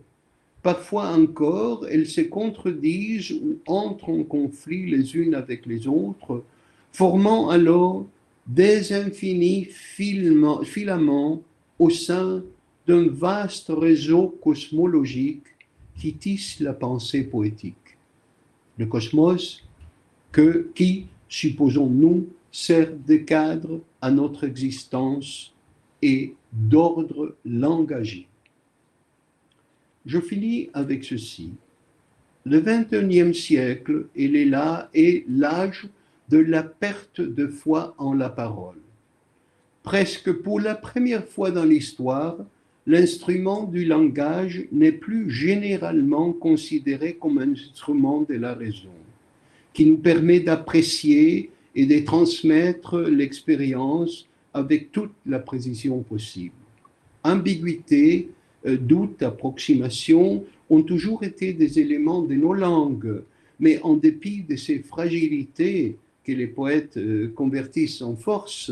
Parfois encore, elles se contredisent ou entrent en conflit les unes avec les autres, formant alors des infinis filaments au sein d'un vaste réseau cosmologique qui tisse la pensée poétique. Le cosmos qui, supposons-nous, sert de cadre à notre existence et d'ordre langagier. Je finis avec ceci. Le XXIe siècle, il est là, est l'âge de la perte de foi en la parole. Presque pour la première fois dans l'histoire, l'instrument du langage n'est plus généralement considéré comme un instrument de la raison, qui nous permet d'apprécier et de transmettre l'expérience avec toute la précision possible. Ambiguïté, doute, approximation ont toujours été des éléments de nos langues, mais en dépit de ces fragilités que les poètes convertissent en force,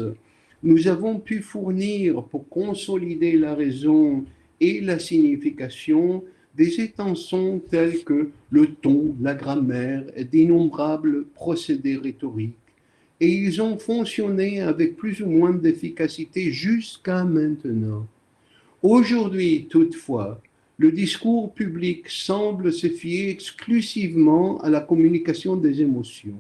nous avons pu fournir pour consolider la raison et la signification des étançons tels que le ton, la grammaire et d'innombrables procédés rhétoriques. Et ils ont fonctionné avec plus ou moins d'efficacité jusqu'à maintenant. Aujourd'hui, toutefois, le discours public semble se fier exclusivement à la communication des émotions.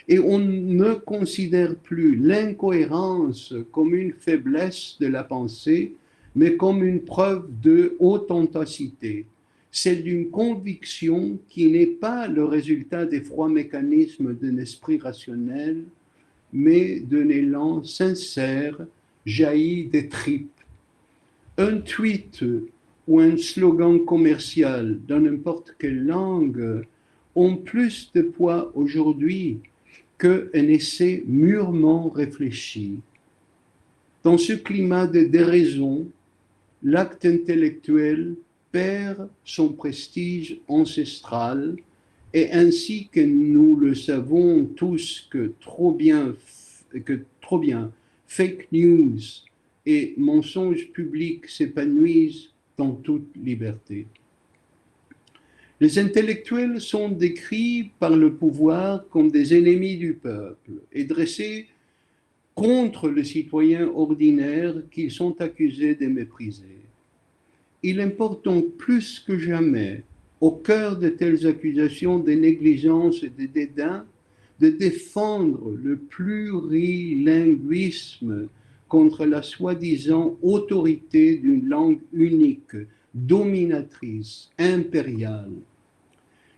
Et on ne considère plus l'incohérence comme une faiblesse de la pensée, mais comme une preuve de authenticité, celle d'une conviction qui n'est pas le résultat des froids mécanismes d'un esprit rationnel, mais d'un élan sincère jailli des tripes. Un tweet ou un slogan commercial dans n'importe quelle langue ont plus de poids aujourd'hui qu'un essai mûrement réfléchi. Dans ce climat de déraison, l'acte intellectuel perd son prestige ancestral et ainsi que nous le savons tous que trop bien fake news et mensonges publics s'épanouissent dans toute liberté. Les intellectuels sont décrits par le pouvoir comme des ennemis du peuple et dressés contre le citoyen ordinaire qu'ils sont accusés de mépriser. Il importe donc plus que jamais, au cœur de telles accusations de négligence et de dédain, de défendre le plurilinguisme contre la soi-disant autorité d'une langue unique, dominatrice, impériale.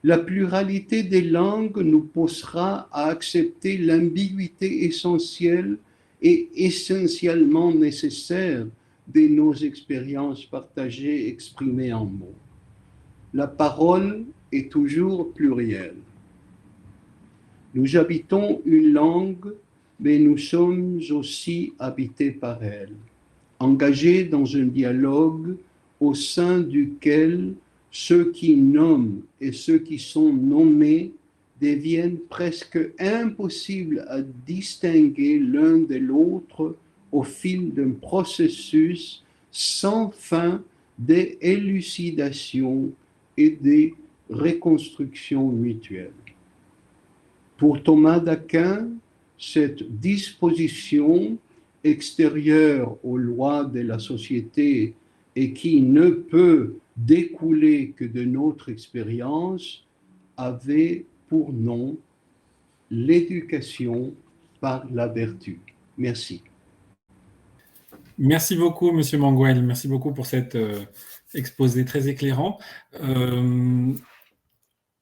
La pluralité des langues nous poussera à accepter l'ambiguïté essentielle et essentiellement nécessaire de nos expériences partagées exprimées en mots. La parole est toujours plurielle. Nous habitons une langue, mais nous sommes aussi habités par elle, engagés dans un dialogue au sein duquel ceux qui nomment et ceux qui sont nommés deviennent presque impossibles à distinguer l'un de l'autre au fil d'un processus sans fin d'élucidation et de reconstruction mutuelle. Pour Thomas d'Aquin, cette disposition extérieure aux lois de la société et qui ne peut découler que de notre expérience avait pour nom l'éducation par la vertu. Merci. Merci beaucoup, Monsieur Manguel. Merci beaucoup pour cet exposé très éclairant.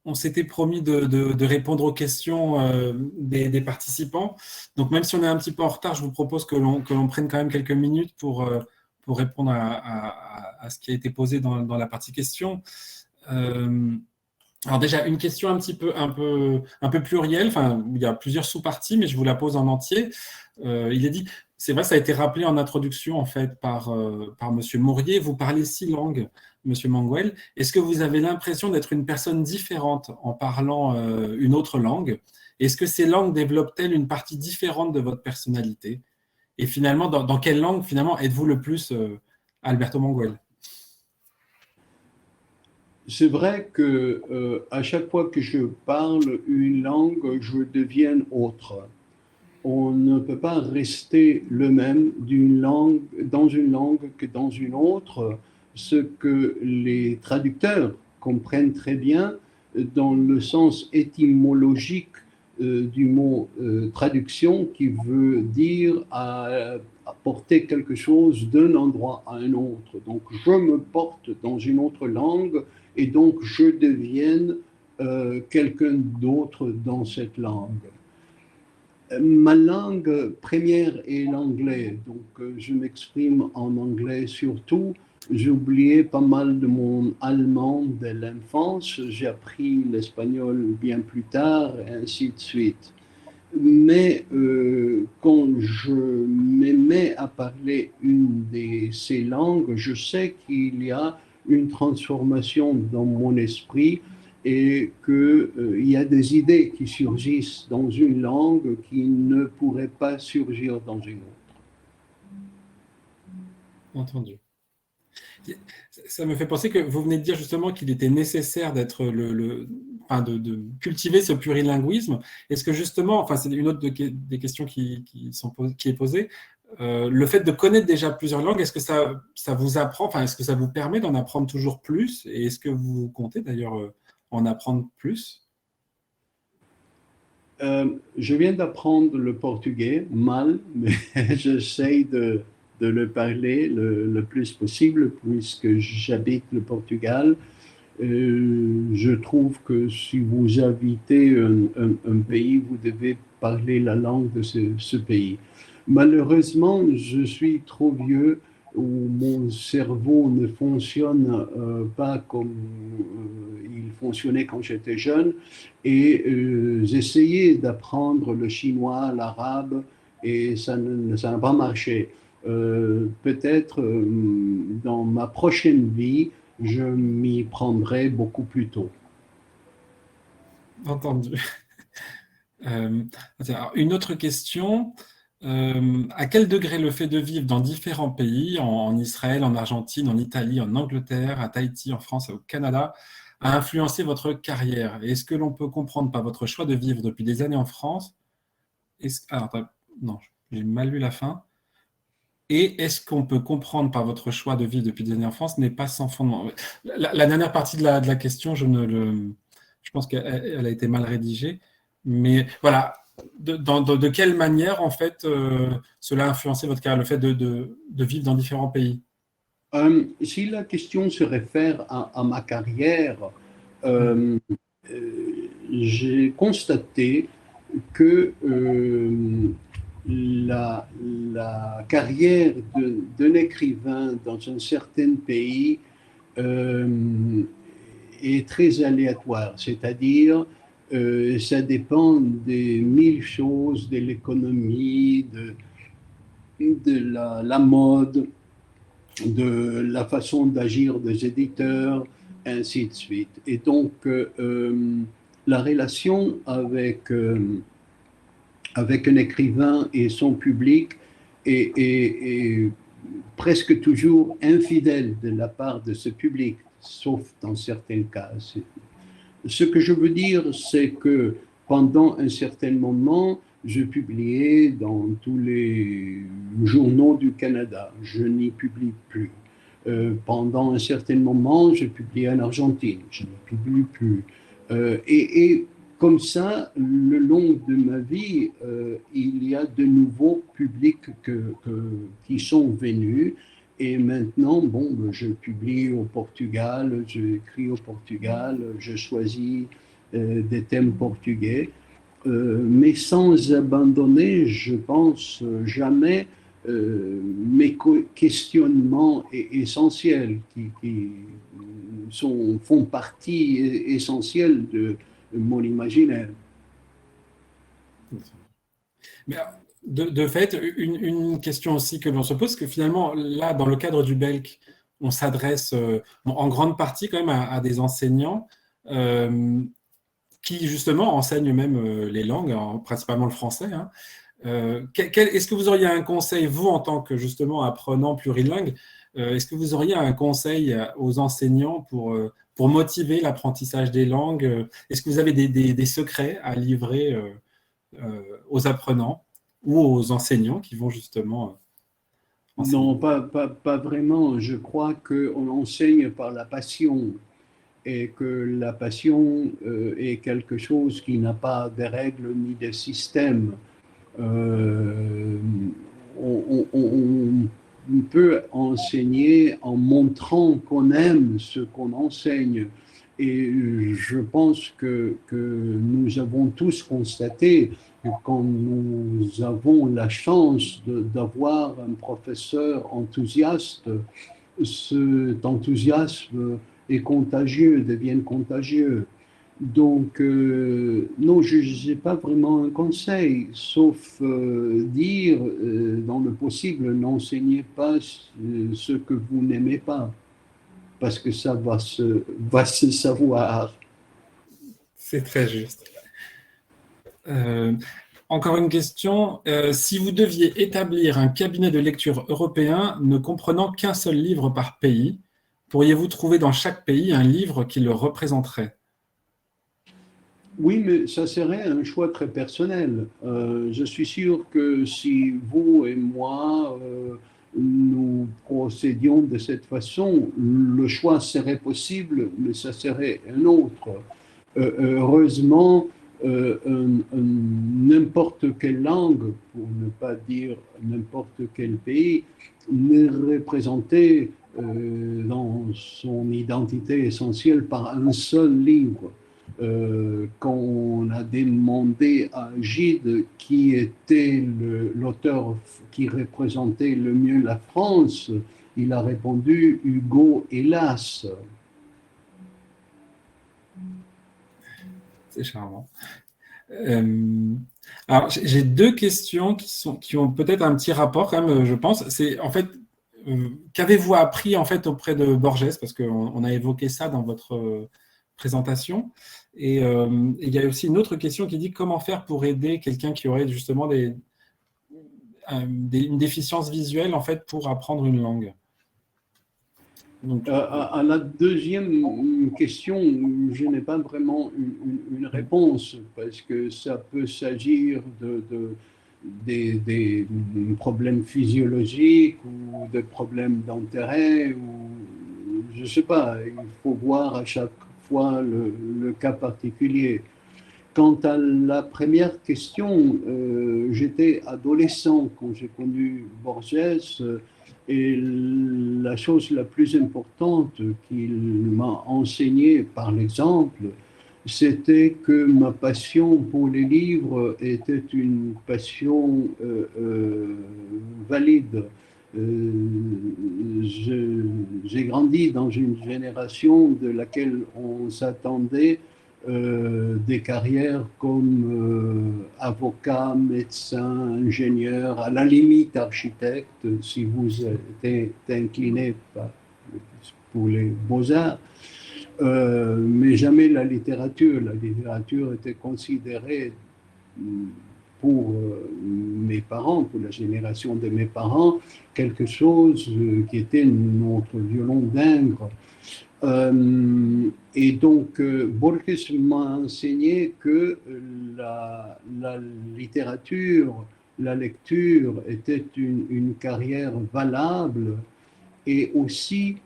on s'était promis de répondre aux questions des participants. Donc, même si on est un petit peu en retard, je vous propose que l'on prenne quand même quelques minutes pour répondre à ce qui a été posé dans la partie questions. Alors déjà, une question un peu plurielle, enfin, il y a plusieurs sous-parties, mais je vous la pose en entier. Il est dit, c'est vrai, ça a été rappelé en introduction en fait par Monsieur Mourier, vous parlez 6 langues, Monsieur Manguel. Est-ce que vous avez l'impression d'être une personne différente en parlant une autre langue? Est-ce que ces langues développent-elles une partie différente de votre personnalité? Et finalement, dans quelle langue finalement êtes-vous le plus Alberto Manguel? C'est vrai que à chaque fois que je parle une langue, je deviens autre. On ne peut pas rester le même d'une langue, dans une langue que dans une autre, ce que les traducteurs comprennent très bien dans le sens étymologique du mot traduction qui veut dire apporter quelque chose d'un endroit à un autre. Donc je me porte dans une autre langue et donc je deviens quelqu'un d'autre dans cette langue. Ma langue première est l'anglais, donc je m'exprime en anglais surtout. J'ai oublié pas mal de mon allemand de l'enfance, j'ai appris l'espagnol bien plus tard, et ainsi de suite. Mais quand je me mets à parler une de ces langues, je sais qu'il y a une transformation dans mon esprit et qu'il y a des idées qui surgissent dans une langue qui ne pourraient pas surgir dans une autre. Entendu. Ça me fait penser que vous venez de dire justement qu'il était nécessaire d'être enfin de cultiver ce plurilinguisme. Est-ce que justement, enfin c'est une autre des questions qui est posée, le fait de connaître déjà plusieurs langues, est-ce que ça vous apprend, enfin est-ce que ça vous permet d'en apprendre toujours plus? Et est-ce que vous comptez d'ailleurs en apprendre plus? Je viens d'apprendre le portugais, mal, mais j'essaie de le parler le plus possible puisque j'habite le Portugal. Je trouve que si vous habitez un pays, vous devez parler la langue de ce pays. Malheureusement, je suis trop vieux où mon cerveau ne fonctionne pas comme il fonctionnait quand j'étais jeune et j'essayais d'apprendre le chinois, l'arabe et ça n'a pas marché. Peut-être dans ma prochaine vie, je m'y prendrai beaucoup plus tôt. Entendu. Alors, une autre question. À quel degré le fait de vivre dans différents pays, en Israël, en Argentine, en Italie, en Angleterre, à Tahiti, en France et au Canada, a influencé votre carrière? Et est-ce que l'on peut comprendre par votre choix de vivre depuis des années en France? Alors, non, j'ai mal lu la fin. Et est-ce qu'on peut comprendre par votre choix de vivre depuis des années en France n'est pas sans fondement? La dernière partie de la question, je pense qu'elle a été mal rédigée. Mais voilà, de quelle manière, en fait, cela a influencé votre carrière, le fait de vivre dans différents pays? Si la question se réfère à ma carrière, euh, j'ai constaté que la carrière d'un écrivain dans un certain pays est très aléatoire, c'est-à-dire ça dépend des mille choses, de l'économie, de la mode, de la façon d'agir des éditeurs, ainsi de suite. Et donc, la relation avec un écrivain et son public est presque toujours infidèle de la part de ce public, sauf dans certains cas. Ce que je veux dire, c'est que pendant un certain moment, je publiais dans tous les journaux du Canada. Je n'y publie plus. Pendant un certain moment, je publiais en Argentine. Je n'y publie plus. Et comme ça, le long de ma vie, il y a de nouveaux publics qui sont venus. Et maintenant, bon, je publie au Portugal, j'écris au Portugal, je choisis des thèmes portugais, mais sans abandonner, je pense, jamais mes questionnements essentiels qui font partie essentielle de mon imaginaire. Mais de fait, une question aussi que l'on se pose, que finalement, là, dans le cadre du BELC, on s'adresse en grande partie quand même à des enseignants qui, justement, enseignent même les langues, principalement le français. Hein. Est-ce que vous auriez un conseil, vous, en tant que, justement, apprenant plurilingue, est-ce que vous auriez un conseil aux enseignants pour motiver l'apprentissage des langues? Est-ce que vous avez des secrets à livrer aux apprenants ou aux enseignants qui vont justement enseigner? Non, pas vraiment. Je crois qu'on enseigne par la passion et que la passion est quelque chose qui n'a pas de règles ni de système. On peut enseigner en montrant qu'on aime ce qu'on enseigne. Et je pense que nous avons tous constaté que quand nous avons la chance d'avoir un professeur enthousiaste, cet enthousiasme est contagieux, devient contagieux. Donc, non, je n'ai pas vraiment un conseil, sauf dire, dans le possible, n'enseignez pas ce que vous n'aimez pas, parce que ça va se savoir. C'est très juste. Encore une question. Si vous deviez établir un cabinet de lecture européen ne comprenant qu'un seul livre par pays, pourriez-vous trouver dans chaque pays un livre qui le représenterait? Oui, mais ça serait un choix très personnel. Je suis sûr que si vous et moi, nous procédions de cette façon, le choix serait possible, mais ça serait un autre. Heureusement, n'importe quelle langue, pour ne pas dire n'importe quel pays, n'est représenté dans son identité essentielle par un seul livre. Quand on a demandé à Gide qui était l'auteur qui représentait le mieux la France, il a répondu Hugo, hélas. C'est charmant. Alors, j'ai deux questions qui ont peut-être un petit rapport quand même, je pense. C'est en fait, qu'avez-vous appris en fait auprès de Borges? Parce qu'on a évoqué ça dans votre présentation. Et il y a aussi une autre question qui dit comment faire pour aider quelqu'un qui aurait justement une déficience visuelle en fait pour apprendre une langue. Donc, à la deuxième question, je n'ai pas vraiment une réponse parce que ça peut s'agir des problèmes physiologiques ou des problèmes d'intérêt ou je ne sais pas, il faut voir à chaque fois le cas particulier. Quant à la première question, j'étais adolescent quand j'ai connu Borges et la chose la plus importante qu'il m'a enseignée par l'exemple, c'était que ma passion pour les livres était une passion valide. J'ai grandi dans une génération de laquelle on s'attendait des carrières comme avocat, médecin, ingénieur, à la limite architecte, si vous êtes incliné pour les beaux-arts, mais jamais la littérature. La littérature était considérée pour mes parents, pour la génération de mes parents, quelque chose qui était notre violon d'Ingres. Et donc, Borges m'a enseigné que la littérature, la lecture était une carrière valable et aussi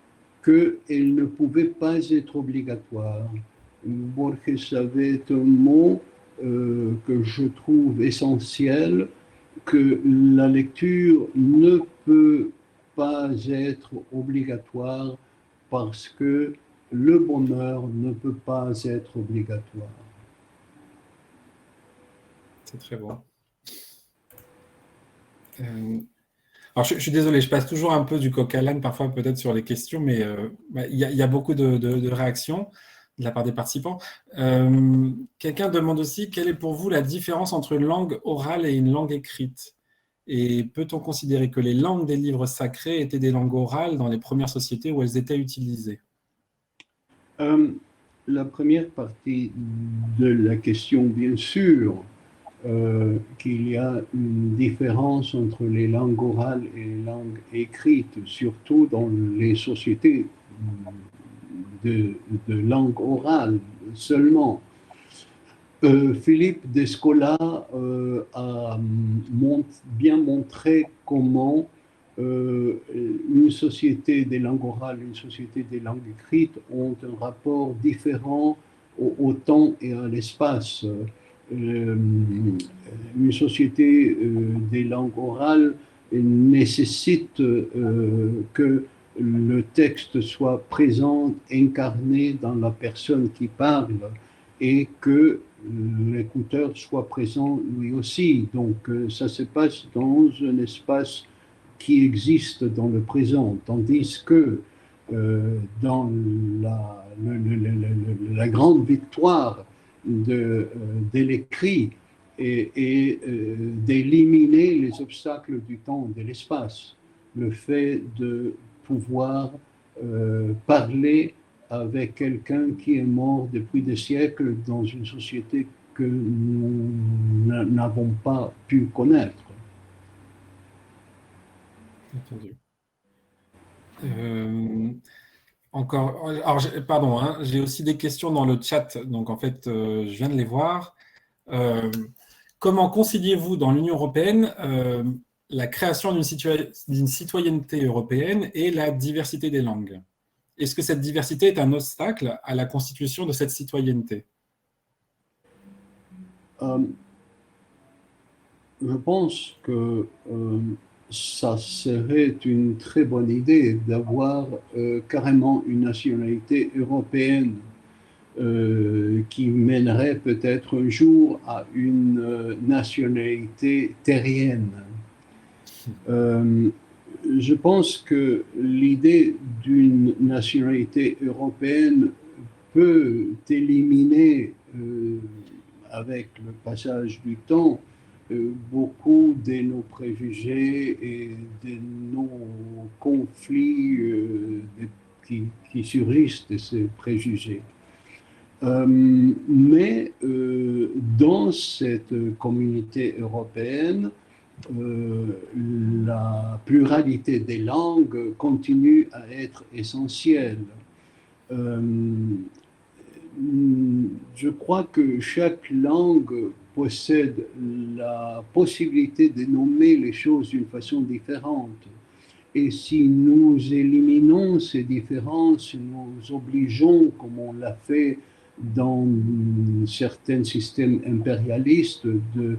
qu'elle ne pouvait pas être obligatoire. Borges avait un mot que je trouve essentiel, que la lecture ne peut pas être obligatoire parce que le bonheur ne peut pas être obligatoire. C'est très bon. Alors, je suis désolé, je passe toujours un peu du coq à l'âne parfois peut-être sur les questions, mais il y a beaucoup de réactions de la part des participants. Quelqu'un demande aussi quelle est pour vous la différence entre une langue orale et une langue écrite? Et peut-on considérer que les langues des livres sacrés étaient des langues orales dans les premières sociétés où elles étaient utilisées? La première partie de la question, bien sûr, qu'il y a une différence entre les langues orales et les langues écrites, surtout dans les sociétés de, de langue orale seulement. Philippe Descola a bien montré comment une société des langues orales et une société des langues écrites ont un rapport différent au temps et à l'espace. Une société des langues orales nécessite que le texte soit présent, incarné dans la personne qui parle et que l'écouteur soit présent lui aussi. Donc ça se passe dans un espace qui existe dans le présent, tandis que dans la grande victoire de l'écrit et d'éliminer les obstacles du temps et de l'espace, le fait de pouvoir parler avec quelqu'un qui est mort depuis des siècles dans une société que nous n'avons pas pu connaître. Entendu. Encore, alors, pardon, hein, j'ai aussi des questions dans le chat, donc en fait, je viens de les voir. Comment conciliez-vous dans l'Union européenne la création d'une citoyenneté européenne et la diversité des langues? Est-ce que cette diversité est un obstacle à la constitution de cette citoyenneté? Je pense que ça serait une très bonne idée d'avoir carrément une nationalité européenne qui mènerait peut-être un jour à une nationalité terrienne. Je pense que l'idée d'une nationalité européenne peut éliminer, avec le passage du temps, beaucoup de nos préjugés et de nos conflits qui surgissent de ces préjugés. Mais dans cette communauté européenne, la pluralité des langues continue à être essentielle. Je crois que chaque langue possède la possibilité de nommer les choses d'une façon différente. Et si nous éliminons ces différences, nous obligeons, comme on l'a fait dans certains systèmes impérialistes, de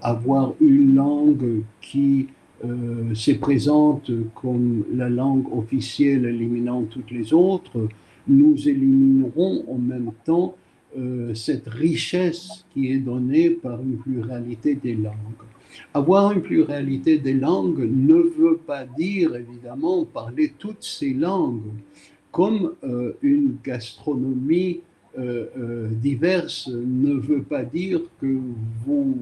avoir une langue qui se présente comme la langue officielle éliminant toutes les autres, nous éliminerons en même temps cette richesse qui est donnée par une pluralité des langues. Avoir une pluralité des langues ne veut pas dire, évidemment, parler toutes ces langues, comme une gastronomie diverse ne veut pas dire que vous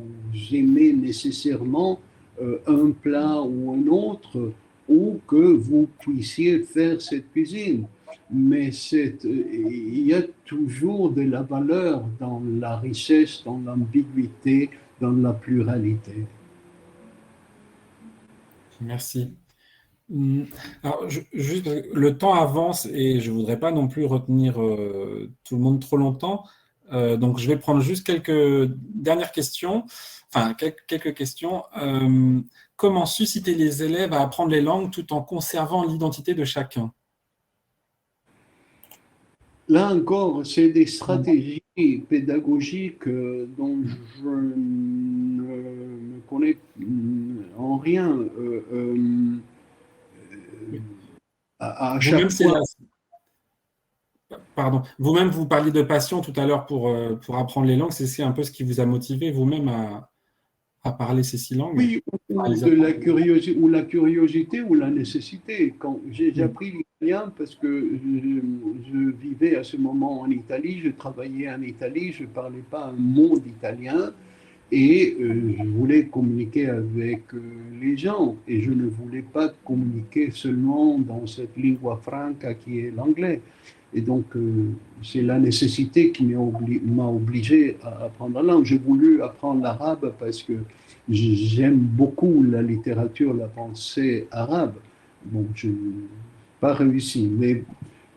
aimez nécessairement un plat ou un autre, ou que vous puissiez faire cette cuisine. Mais il y a toujours de la valeur dans la richesse, dans l'ambiguïté, dans la pluralité. Merci. Alors, juste, le temps avance et je ne voudrais pas non plus retenir tout le monde trop longtemps. Donc, je vais prendre juste quelques dernières questions, enfin, quelques questions. Comment susciter les élèves à apprendre les langues tout en conservant l'identité de chacun? Là encore, c'est des stratégies pédagogiques dont je ne me connais en rien. À chaque fois. Pardon. Vous-même, vous parliez de passion tout à l'heure pour apprendre les langues. C'est un peu ce qui vous a motivé vous-même à parler ces 6 langues? Oui, À ou les de apprendre. la curiosité ou la nécessité. Quand j'ai Mm. appris l'italien parce que je vivais à ce moment en Italie, je travaillais en Italie, je ne parlais pas un mot d'italien et je voulais communiquer avec les gens et je ne voulais pas communiquer seulement dans cette lingua franca qui est l'anglais. Et donc, c'est la nécessité qui m'a obligé à apprendre la langue. J'ai voulu apprendre l'arabe parce que j'aime beaucoup la littérature, la pensée arabe. Bon, je n'ai pas réussi, mais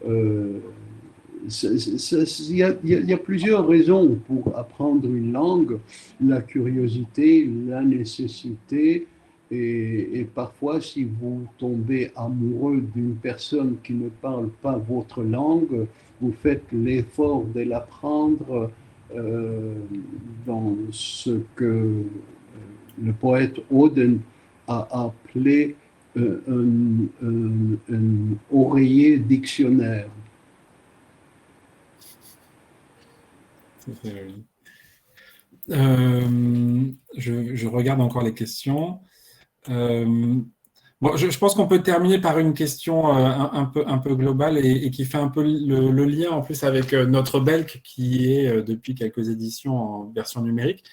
euh, il y a plusieurs raisons pour apprendre une langue, la curiosité, la nécessité, et parfois si vous tombez amoureux d'une personne qui ne parle pas votre langue, vous faites l'effort de l'apprendre euh, dans ce que le poète Auden a appelé un oreiller dictionnaire. C'est- je regarde encore les questions. Euh, bon, je pense qu'on peut terminer par une question un peu globale et qui fait un peu le lien en plus avec notre Belk qui est depuis quelques éditions en version numérique.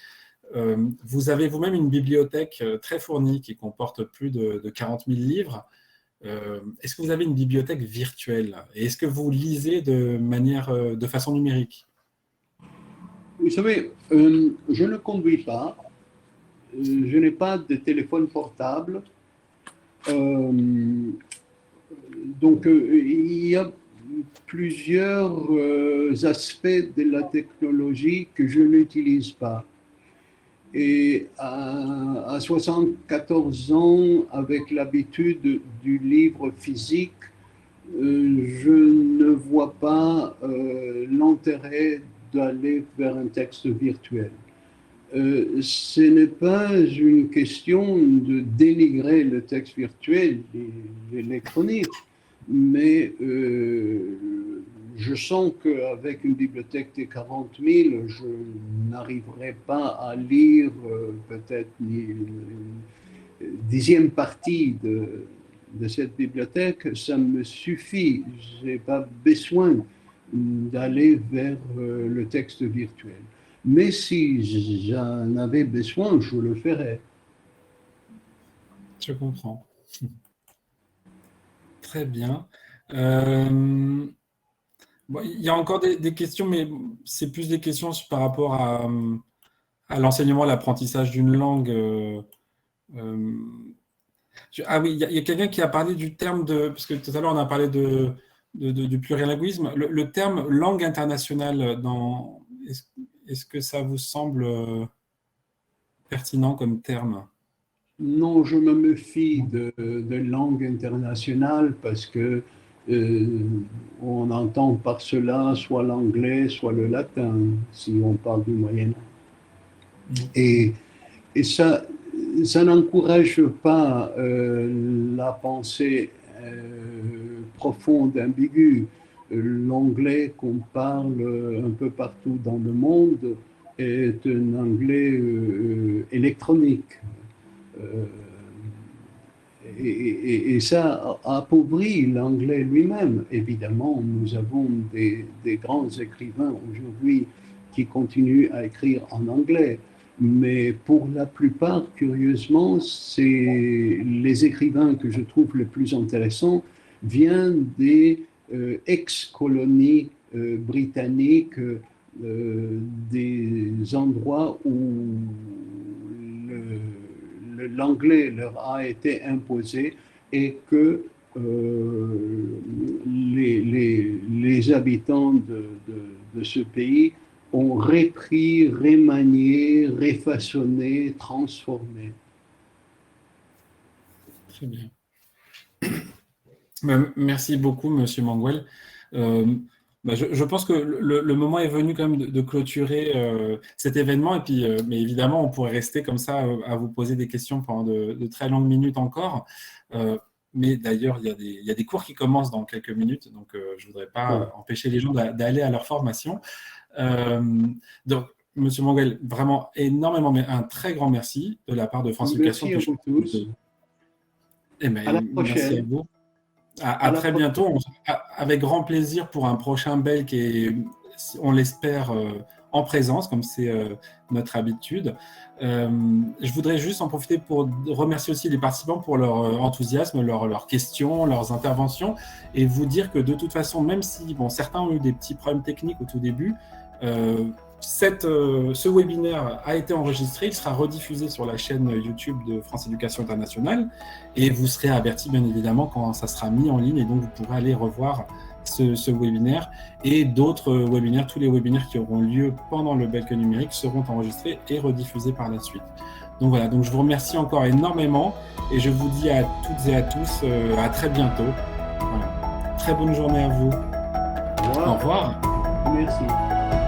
Vous avez vous-même une bibliothèque très fournie qui comporte plus de 40 000 livres. Est-ce que vous avez une bibliothèque virtuelle? Et est-ce que vous lisez de façon numérique? Vous savez, je ne conduis pas, je n'ai pas de téléphone portable, euh, donc il y a plusieurs aspects de la technologie que je n'utilise pas. Et à 74 ans, avec l'habitude du livre physique, je ne vois pas l'intérêt d'aller vers un texte virtuel. Ce n'est pas une question de dénigrer le texte virtuel, l'électronique, mais je sens qu'avec une bibliothèque de 40 000, je n'arriverai pas à lire peut-être une dixième partie de cette bibliothèque. Ça me suffit. Je n'ai pas besoin d'aller vers le texte virtuel. Mais si j'en avais besoin, je le ferais. Je comprends. Très bien. Euh, bon, il y a encore des questions, mais c'est plus des questions par rapport à l'enseignement, l'apprentissage d'une langue. Euh, ah oui, il y a quelqu'un qui a parlé du terme de, parce que tout à l'heure on a parlé du plurilinguisme, le terme langue internationale, est-ce que ça vous semble pertinent comme terme? Non, je me méfie de langue internationale parce que euh, on entend par cela soit l'anglais, soit le latin, si on parle du Moyen Âge. Et, et ça n'encourage pas la pensée profonde, ambiguë. L'anglais qu'on parle un peu partout dans le monde est un anglais électronique. Euh, et ça appauvrit l'anglais lui-même. Évidemment, nous avons des grands écrivains aujourd'hui qui continuent à écrire en anglais, mais pour la plupart, curieusement, c'est les écrivains que je trouve les plus intéressants viennent des ex-colonies britanniques, des endroits où l'anglais leur a été imposé et que les habitants de ce pays ont repris, remanié, refaçonné, transformé. Très bien. Merci beaucoup, Monsieur Manguel. Euh, je pense que le moment est venu quand même de clôturer cet événement. Et puis, mais évidemment, on pourrait rester comme ça à vous poser des questions pendant de très longues minutes encore. Euh, mais d'ailleurs, il y a des cours qui commencent dans quelques minutes, donc je ne voudrais pas empêcher les gens d'aller à leur formation. Donc, Monsieur Manguel, vraiment énormément, mais un très grand merci de la part de France Éducation. Merci à vous tous. À la prochaine. Merci à vous. À très bientôt, avec grand plaisir pour un prochain BELC et on l'espère en présence, comme c'est notre habitude. Je voudrais juste en profiter pour remercier aussi les participants pour leur enthousiasme, leurs questions, leurs interventions, et vous dire que de toute façon, même si certains ont eu des petits problèmes techniques au tout début, ce webinaire a été enregistré, il sera rediffusé sur la chaîne YouTube de France Éducation Internationale et vous serez avertis bien évidemment quand ça sera mis en ligne et donc vous pourrez aller revoir ce webinaire et d'autres webinaires, tous les webinaires qui auront lieu pendant le BELC numérique seront enregistrés et rediffusés par la suite. Donc voilà, donc je vous remercie encore énormément et je vous dis à toutes et à tous à très bientôt. Voilà. Très bonne journée à vous. Au revoir. Au revoir. Merci.